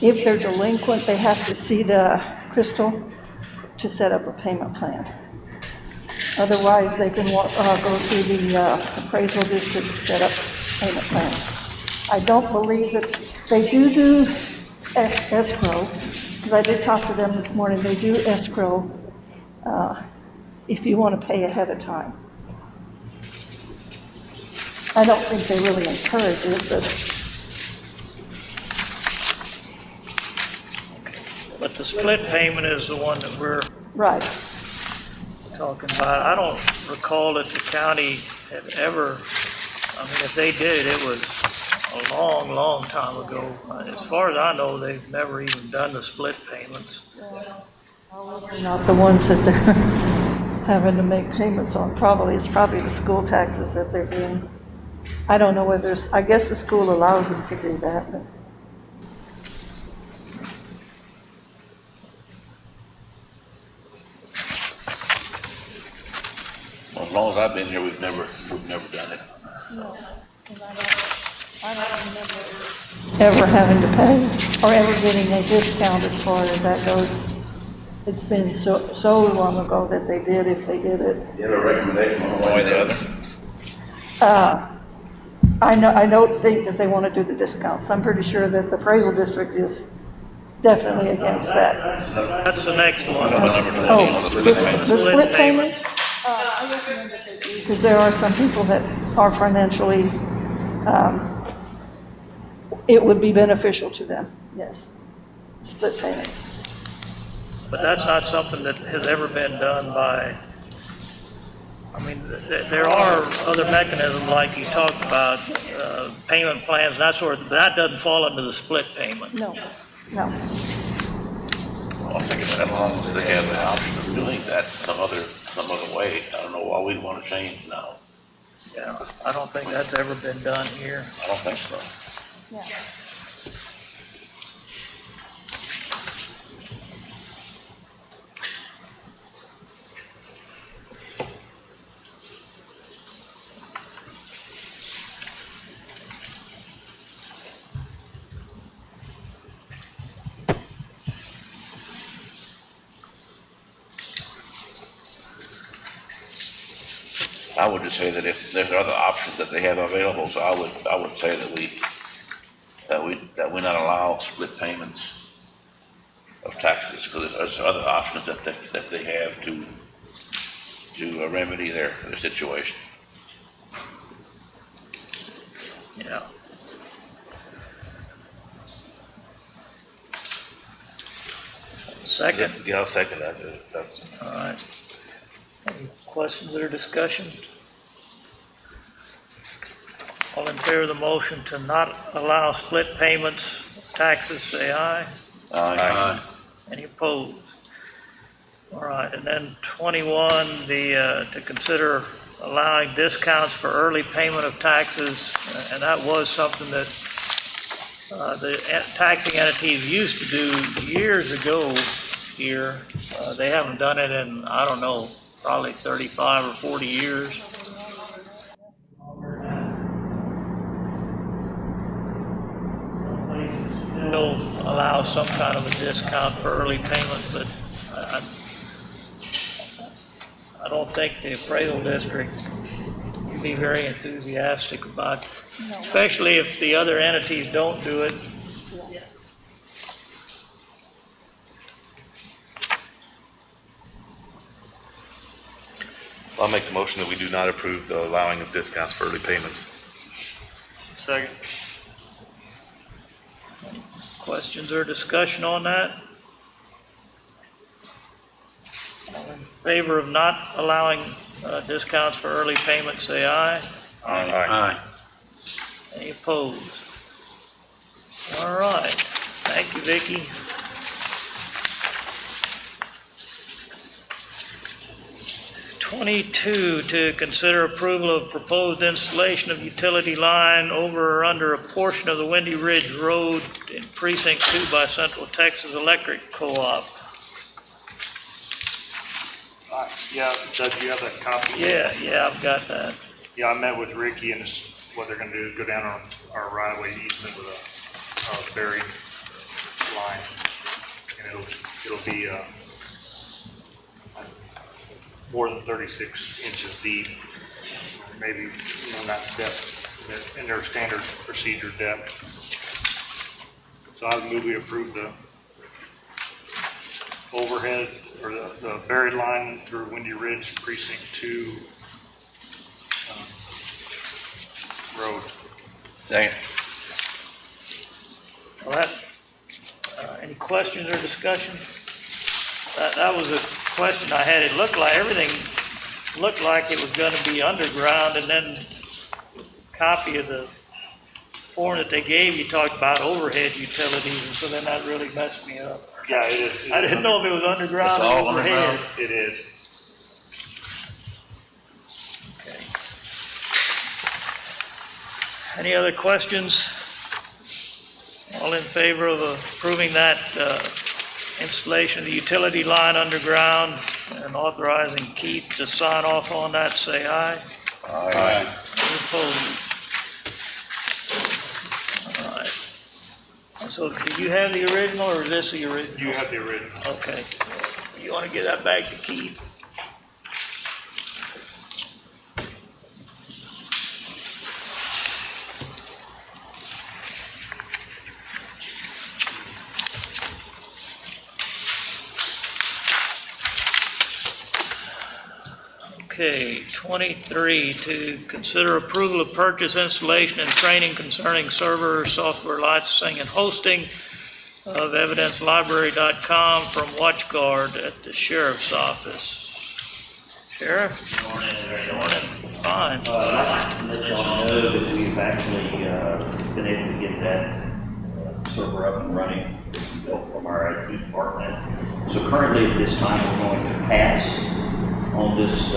If they're delinquent, they have to see the crystal to set up a payment plan. Otherwise, they can go through the appraisal district to set up payment plans. I don't believe that they do escrow, because I did talk to them this morning. They do escrow if you want to pay ahead of time. I don't think they really encourage it, But the split payment is the one that we're right. talking about. I don't recall that the county had ever, I mean, if they did, it was a long, long time ago. As far as I know, they've never even done the split payments. They're not the ones that they're having to make payments on. It's probably the school taxes that they're being, I don't know whether, I guess the school allows them to do that, but. Well, as long as I've been here, we've never done it. No, and I don't remember ever having to pay or ever getting a discount as far as that goes. It's been so long ago that they did, if they did it. You have a recommendation on one way or the other? I don't think that they want to do the discounts. I'm pretty sure that the appraisal district is definitely against that. That's the next one. Number 20 on the split payment. The split payments, I recommend that they do, because there are some people that are financially, it would be beneficial to them, yes. Split payments. But that's not something that has ever been done by, I mean, there are other mechanisms like you talked about, payment plans and that sort of, but that doesn't fall under the split payment. No, no. I think as long as they have the option of doing that some other way, I don't know why we'd want to change now. Yeah, I don't think that's ever been done here. I don't think so. Yeah. I would just say that if there's other options that they have available, so I would say that we not allow split payments of taxes, because there's other options that they have to remedy their situation. Yeah. Second? Yeah, I'll second that. That's. All right. Any questions or discussion? All in favor of the motion to not allow split payments of taxes, say aye. Aye. Any opposed? All right, and then 21, to consider allowing discounts for early payment of taxes, and that was something that the taxing entities used to do years ago here. They haven't done it in, I don't know, probably 35 or 40 years. Still allow some kind of a discount for early payment, but I don't think the appraisal district can be very enthusiastic about, especially if the other entities don't do it. I'll make the motion that we do not approve the allowing of discounts for early payments. Second. Questions or discussion on that? All in favor of not allowing discounts for early payment, say aye. Aye. Any opposed? All right. Thank you, Vicki. '22, to consider approval of proposed installation of utility line over or under a portion of the Windy Ridge Road in Precinct 2 by Central Texas Electric Co-op. Yeah, Doug, do you have that copy? Yeah, I've got that. Yeah, I met with Ricky, and what they're gonna do is go down on our right-of-way easement with a buried line. And it'll be, more than 36 inches deep, maybe, not depth, in their standard procedure depth. So I would move we approve the overhead, or the buried line through Windy Ridge Precinct 2 road. Second. All right. Any questions or discussion? That was a question I had. It looked like everything looked like it was going to be underground, and then a copy of the form that they gave you talked about overhead utilities, and so then that really messed me up. Yeah, it is. I didn't know if it was underground It's or all overhead. underground? It is. Okay. Any other questions? All in favor of approving that installation of the utility line underground and authorizing Keith to sign off on that, say aye. Aye. Any opposed? All right. And so do you have the original, or is this the original? You have the original. Okay. You want to give that back to Keith? Okay, 23, to consider approval of purchase, installation, and training concerning server, software licensing, and hosting of evidencelibrary.com from WatchGuard at the sheriff's office. Sheriff? Morning. Fine. I'd like to let y'all know that we've actually been able to get that server up and running. This is built from our IT department. So currently at this time, we're going to pass on this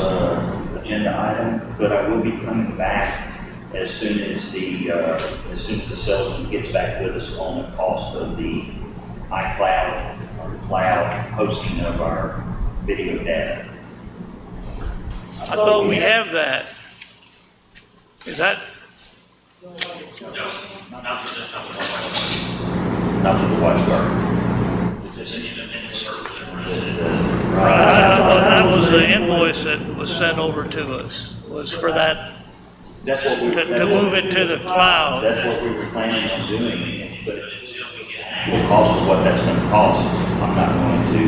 agenda item, but I will be coming back as soon as the salesman gets back with us on the cost of the iCloud or cloud hosting of our video data. I thought we have that. Is that? Not for the WatchGuard. Right, I thought that was the invoice that was sent over to us, was for that, That's what we, to move it to the cloud. that's what we were planning on doing, but the cost of what that's going to cost, I'm not going to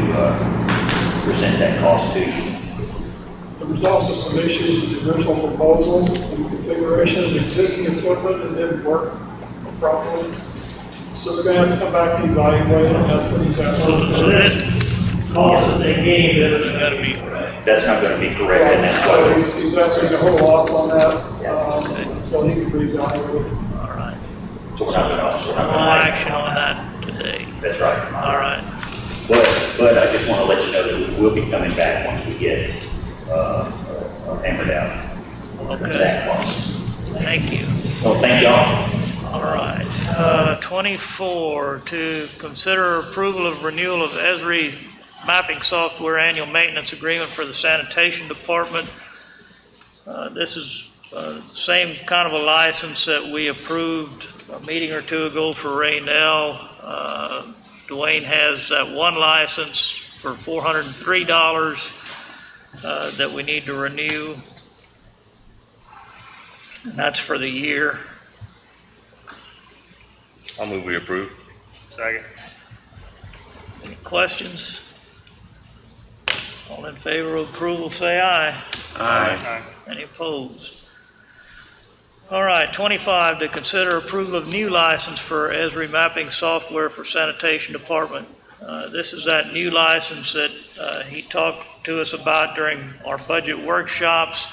present that cost to you. There was also some issues with the original proposal and configuration of the existing equipment that didn't work properly. So they're gonna have to come back and evaluate it, that's what he's asking. So that cost that they gave, that isn't gonna be correct. That's not going to be correct, and that's So why. he's asking to hold off on that, until he can reevaluate. All right. So we're not going to. No action on that today. That's right. All right. But I just want to let you know that we will be coming back once we get hammered out. Okay. That cost. Thank you. Well, thank y'all. All right. 24, to consider approval of renewal of Esri mapping software annual maintenance agreement for the sanitation department. This is the same kind of a license that we approved a meeting or two ago for Raynell. Dwayne has that one license for $403 that we need to renew. And that's for the year. I'll move we approve. Second. Any questions? All in favor of approval, say aye. Aye. Any opposed? All right, 25, to consider approval of new license for Esri mapping software for sanitation department. This is that new license that he talked to us about during our budget workshops.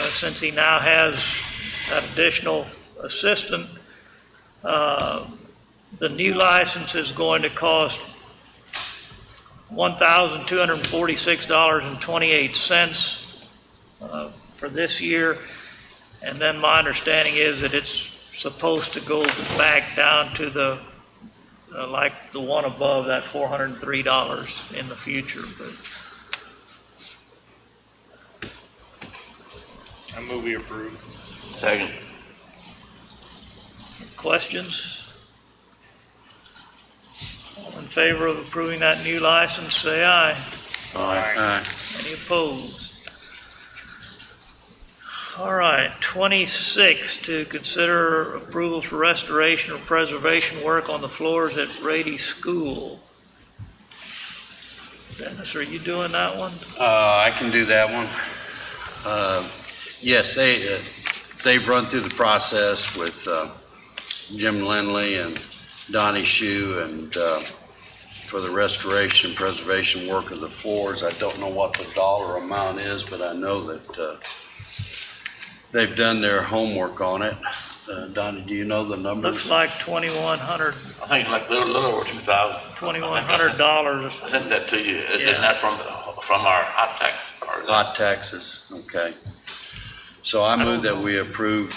Since he now has that additional assistant, the new license is going to cost $1,246.28 for this year. And then my understanding is that it's supposed to go back down to the, like the one above, that $403 in the future. But I move we approve. Second. questions? All in favor of approving that new license, say aye. Aye. Any opposed? All right, 26, to consider approval for restoration or preservation work on the floors at Rady School. Dennis, are you doing that one? I can do that one. Yes, they've run through the process with Jim Lindley and Donnie Shue and for the restoration and preservation work of the floors. I don't know what the dollar amount is, but I know that they've done their homework on it. Donnie, do you know the numbers? Looks like $2,100. I think like a little over 2,000. $2,100. I sent that to you. Yeah. Isn't that from our hot tax? Or is that- Hot taxes, okay. So I move that we approve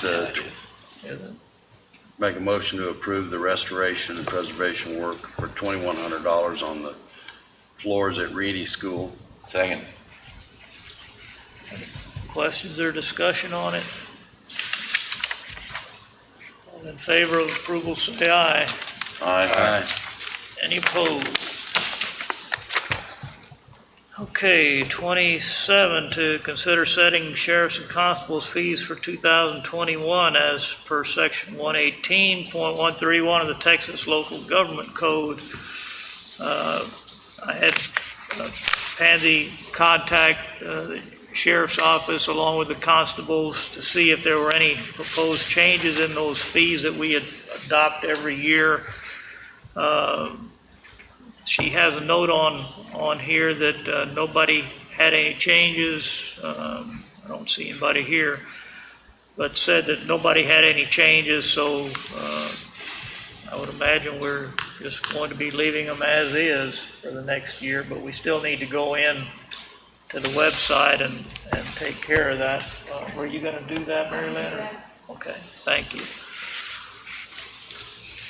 make a motion to approve the restoration and preservation work for $2,100 on the floors at Reedy School. Second. Questions or discussion on it? All in favor of approval, say aye. Aye. Any opposed? Okay, 27, to consider setting sheriff's and constables' fees for 2021 as per section 118.131 of the Texas Local Government Code. I had Pansy contact the sheriff's office along with the constables to see if there were any proposed changes in those fees that we adopt every year. She has a note on here that nobody had any changes. I don't see anybody here, but said that nobody had any changes, so I would imagine we're just going to be leaving them as is for the next year, but we still need to go in to the website and take care of that. Were you going to do that, Mary Lynn? Okay, thank you.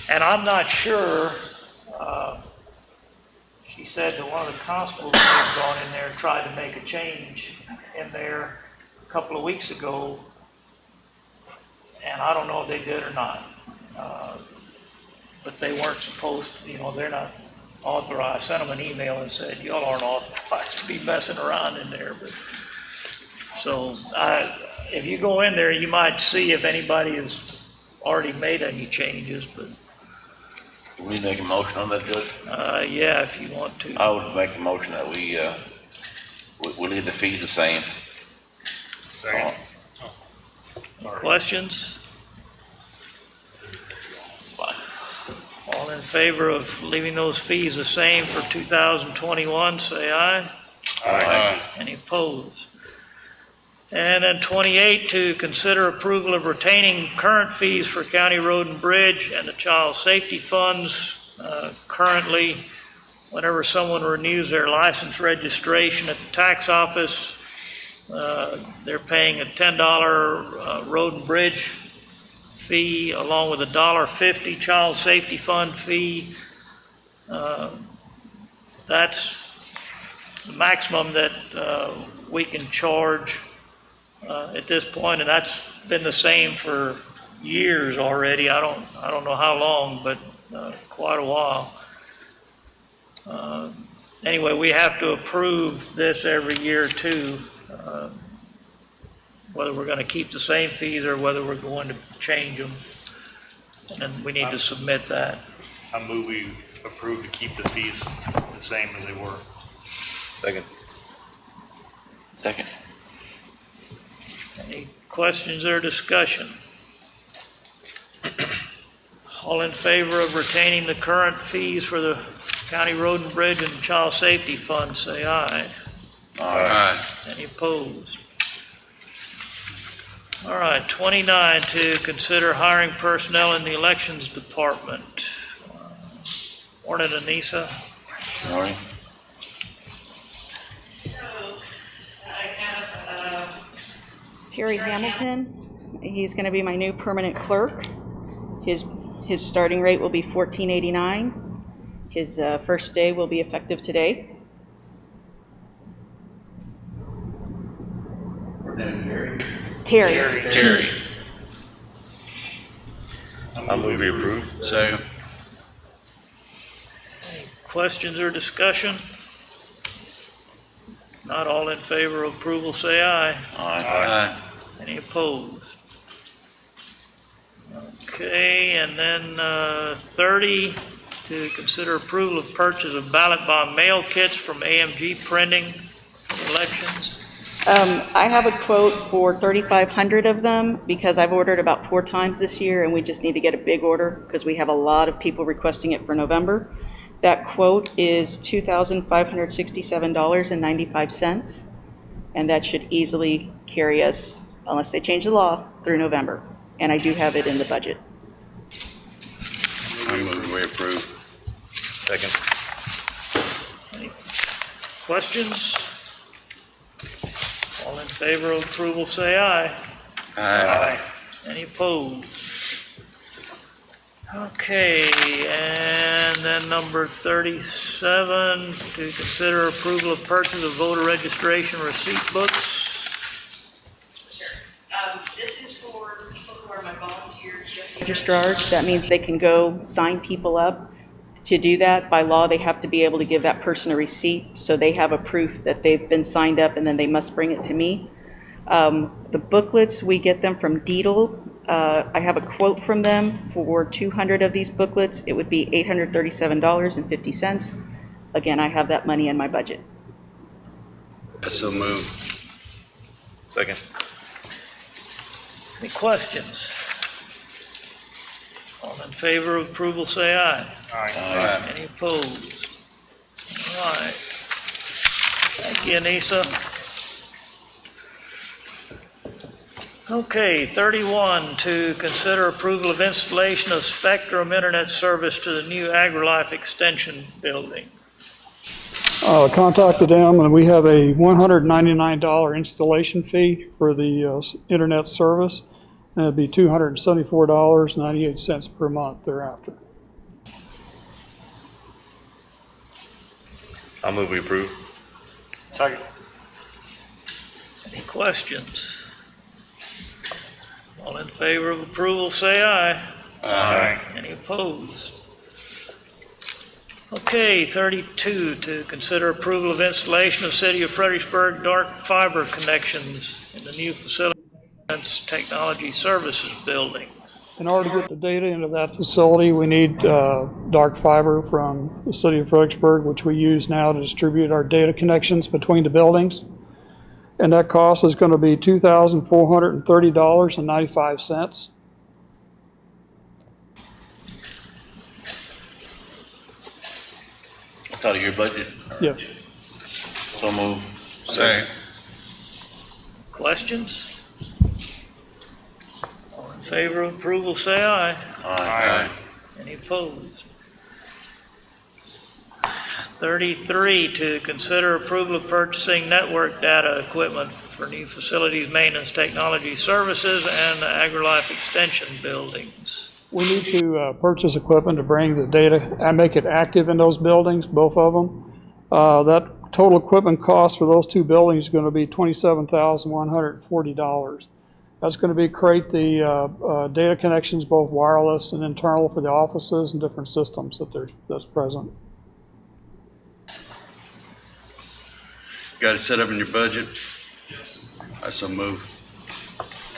And I'm not sure, she said that one of the constables had gone in there and tried to make a change in there a couple of weeks ago, and I don't know if they did or not. But they weren't supposed to, they're not authorized. I sent them an email and said, y'all aren't authorized to be messing around in there. But so if you go in there, you might see if anybody has already made any changes, but. Can we make a motion on that, Judge? Yeah, if you want to. I would make a motion that we leave the fees the same. Second. Questions? Fine. All in favor of leaving those fees the same for 2021, say aye. Aye. Any opposed? And then 28, to consider approval of retaining current fees for county road and bridge and the child safety funds. Currently, whenever someone renews their license registration at the tax office, they're paying a $10 road and bridge fee along with a $1.50 child safety fund fee. That's the maximum that we can charge at this point, and that's been the same for years already. I don't know how long, but quite a while. Anyway, we have to approve this every year too, whether we're going to keep the same fees or whether we're going to change them, and then we need to submit that. I move we approve to keep the fees the same as they were. Second. Second. Any questions or discussion? All in favor of retaining the current fees for the county road and bridge and child safety fund, say aye. Aye. Any opposed? All right, 29, to consider hiring personnel in the elections department. Morning, Anissa. Morning. Terry Hamilton, he's going to be my new permanent clerk. His starting rate will be $14.89. His first day will be effective today. Terry. Terry. I move we approve. Second. Any questions or discussion? Not all in favor of approval, say aye. Aye. Any opposed? Okay, and then 30, to consider approval of purchase of ballot box mail kits from AMG Printing Elections. I have a quote for 3,500 of them because I've ordered about 4 times this year and we just need to get a big order because we have a lot of people requesting it for November. That quote is $2,567.95, and that should easily carry us, unless they change the law, through November. And I do have it in the budget. I move we approve. Second. Any questions? All in favor of approval, say aye. Aye. Any opposed? Okay, and then number 37, to consider approval of purchase of voter registration receipt books. Sure. This is for people who are my volunteers. Registrars, that means they can go sign people up. To do that, by law, they have to be able to give that person a receipt, so they have a proof that they've been signed up, and then they must bring it to me. The booklets, we get them from Deedle. I have a quote from them for 200 of these booklets. It would be $837.50. Again, I have that money in my budget. So move. Second. Any questions? All in favor of approval, say aye. Aye. Any opposed? All right. Thank you, Anissa. Okay, 31, to consider approval of installation of Spectrum Internet service to the new AgriLife Extension building. Contacted them, and we have a $199 installation fee for the internet service, and it'd be $274.98 per month thereafter. I'll move we approve. Second. Any questions? All in favor of approval, say aye. Aye. Any opposed? Okay, 32, to consider approval of installation of City of Fredericksburg dark fiber connections in the new facility technology services building. In order to get the data into that facility, we need dark fiber from the City of Fredericksburg, which we use now to distribute our data connections between the buildings. And that cost is going to be $2,430.95. That's out of your budget? Yes. So move. Second. Questions? All in favor of approval, say aye. Aye. Any opposed? 33, to consider approval of purchasing network data equipment for new facilities maintenance technology services and the AgriLife Extension buildings. We need to purchase equipment to bring the data and make it active in those buildings, both of them. That total equipment cost for those two buildings is going to be $27,140. That's going to create the data connections, both wireless and internal, for the offices and different systems that's present. Got it set up in your budget? I so move.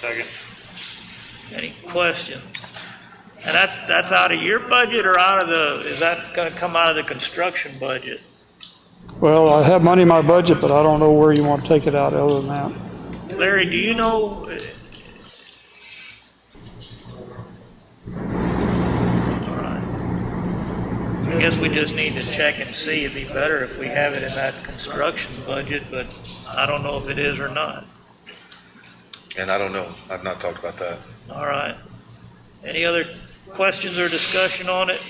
Second. Any questions? And that's out of your budget or out of is that going to come out of the construction budget? Well, I have money in my budget, but I don't know where you want to take it out other than that. Larry, do you know? All right. I guess we just need to check and see. It'd be better if we have it in that construction budget, but I don't know if it is or not. And I don't know. I've not talked about that. All right. Any other questions or discussion on it?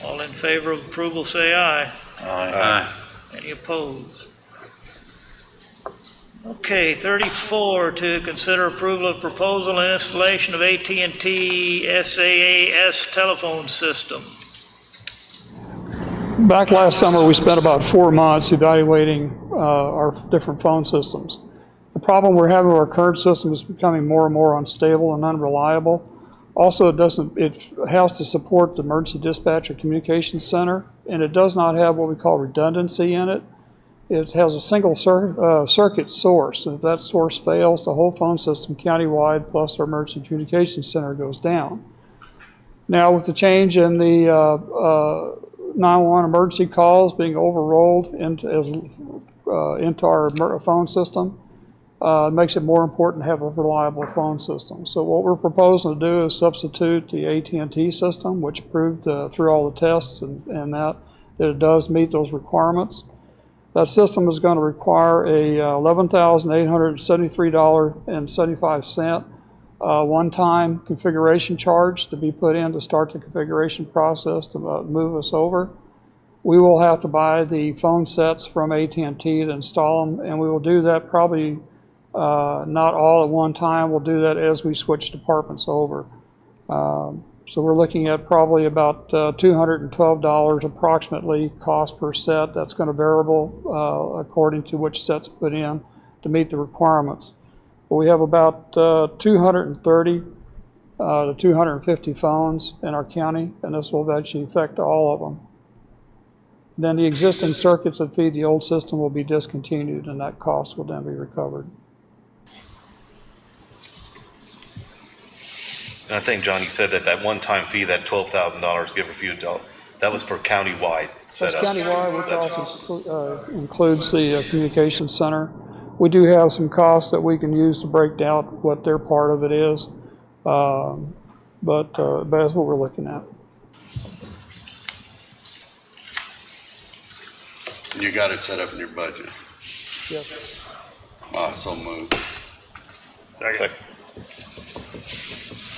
All in favor of approval, say aye. Aye. Any opposed? Okay, 34, to consider approval of proposal and installation of AT&T SaaS telephone system. Back last summer, we spent about 4 months evaluating our different phone systems. The problem we're having with our current system is becoming more and more unstable and unreliable. Also, it has to support the emergency dispatch or communications center, and it does not have what we call redundancy in it. It has a single circuit source, and if that source fails, the whole phone system countywide plus our emergency communications center goes down. Now, with the change in the 911 emergency calls being overrolled into our phone system, it makes it more important to have a reliable phone system. So what we're proposing to do is substitute the AT&T system, which proved through all the tests and that it does meet those requirements. That system is going to require a $11,873.75 one-time configuration charge to be put in to start the configuration process to move us over. We will have to buy the phone sets from AT&T to install them, and we will do that probably not all at one time. We'll do that as we switch departments over. So we're looking at probably about $212 approximately cost per set. That's going to variable according to which set's put in to meet the requirements. But we have about 230 to 250 phones in our county, and this will eventually affect all of them. Then the existing circuits that feed the old system will be discontinued, and that cost will then be recovered. And I think, John, you said that one-time fee, that $12,000, give a few adult, that was for countywide setup. That's countywide, which also includes the communications center. We do have some costs that we can use to break down what their part of it is. but that's what we're looking at. You got it set up in your budget. Yes. So moved. Second.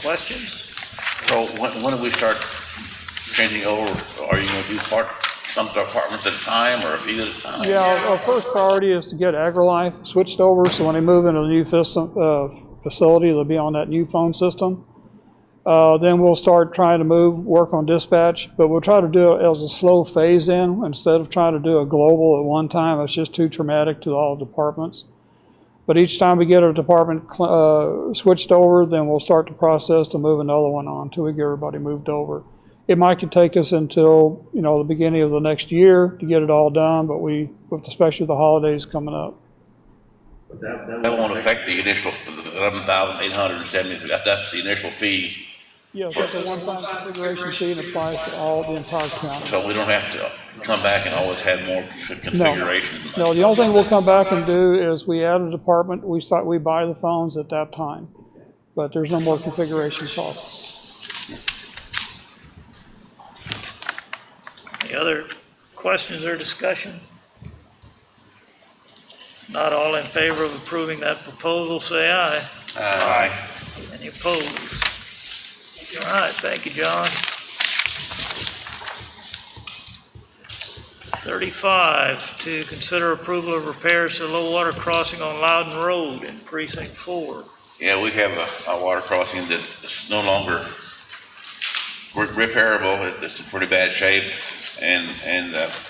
Questions? So when do we start changing over? Are you gonna do some departments at a time or a few at a time? Yeah, our first priority is to get AgriLife switched over, so when they move into the new facility, they'll be on that new phone system. Then we'll start trying to work on dispatch, but we'll try to do it as a slow phase in instead of trying to do a global at one time. It's just too traumatic to all departments. But each time we get a department switched over, then we'll start the process to move another one on until we get everybody moved over. It might could take us until, the beginning of the next year to get it all done, but especially the holidays coming up. That won't affect the initial 11,870. That's the initial fee. Yes, it's a one-time configuration fee and applies to all the entire county. So we don't have to come back and always have more configuration. No, the only thing we'll come back and do is we add a department, we buy the phones at that time, but there's no more configuration costs. Any other questions or discussion? Not all in favor of approving that proposal, say aye. Aye. Any opposed? All right, thank you, John. 35, to consider approval of repairs to the low water crossing on Loudon Road in Precinct 4. Yeah, we have a water crossing that is no longer repairable. It's in pretty bad shape, and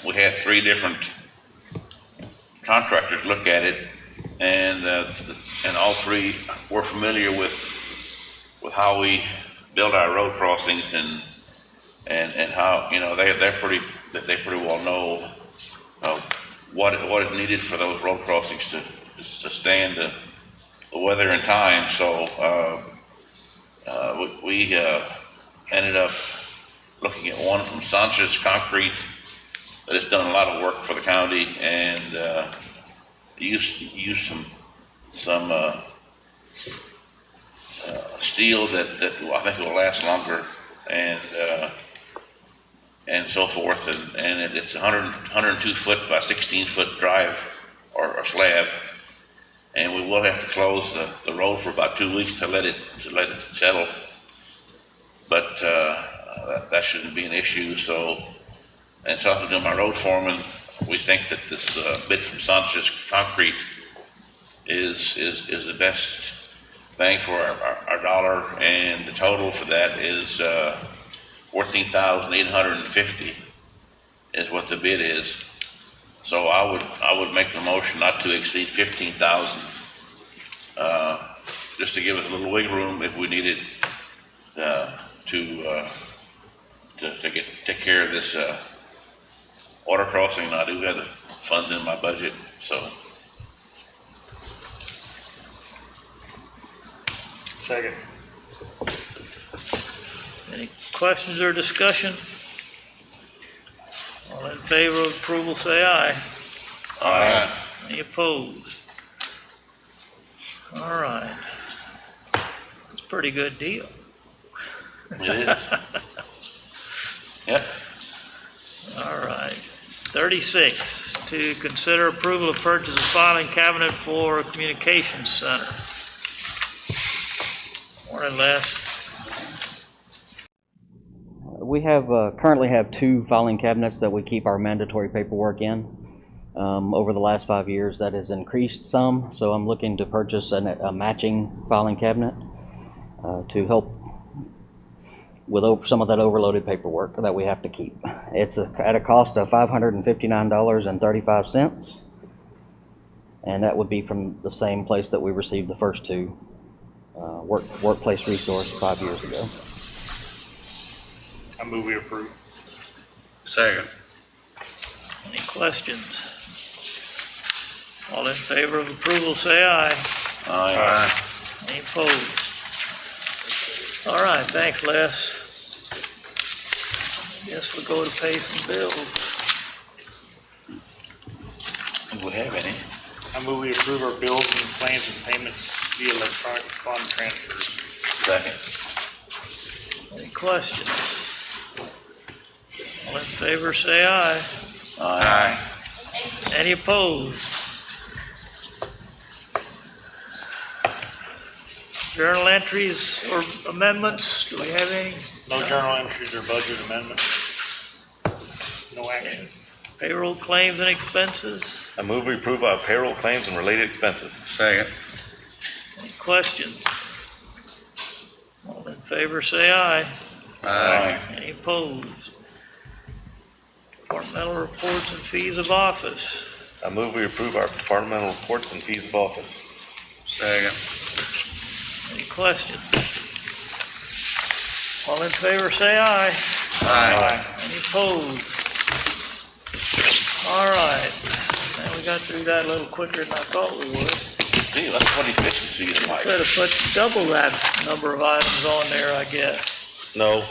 we had 3 different contractors look at it, and all 3 were familiar with how we build our road crossings and how they pretty well know what is needed for those road crossings to stand the weather and time. So we ended up looking at one from Sanchez Concrete that has done a lot of work for the county and used some steel that I think will last longer and so forth, and it's 102 foot by 16 foot drive or slab, and we will have to close the road for about 2 weeks to let it settle, but that shouldn't be an issue. So, and talking to my road foreman, we think that this bid from Sanchez Concrete is the best bang for our dollar, and the total for that is $14,850 is what the bid is. So I would make the motion not to exceed $15,000, just to give us a little wiggle room if we needed to take care of this water crossing. And I do have the funds in my budget, so. Second. Any questions or discussion? All in favor of approval, say aye. Aye. Any opposed? All right. It's a pretty good deal. It is. Yep. All right. 36, to consider approval of purchase of filing cabinet for a communications center. Morning, Les. We currently have 2 filing cabinets that we keep our mandatory paperwork in. Over the last 5 years, that has increased some, so I'm looking to purchase a matching filing cabinet to help with some of that overloaded paperwork that we have to keep. It's at a cost of $559.35, and that would be from the same place that we received the first 2 workplace resource 5 years ago. I move we approve. Second. Any questions? All in favor of approval, say aye. Aye. Any opposed? All right, thanks, Les. Guess we'll go to pay some bills. Do we have any? I move we approve our bills and claims and payments via electronic fund transfers. Second. questions? All in favor, say aye. Aye. Any opposed? Journal entries or amendments, do we have any? No journal entries or budget amendments. No action. Payroll claims and expenses? I move we approve our payroll claims and related expenses. Second. Any questions? All in favor, say aye. Aye. Any opposed? Departmental reports and fees of office. I move we approve our departmental reports and fees of office. Second. Any questions? All in favor, say aye. Aye. Any opposed? All right. Now we got through that a little quicker than I thought we would. Gee, that's what efficiency is like. Could have put double that number of items on there, I guess. No.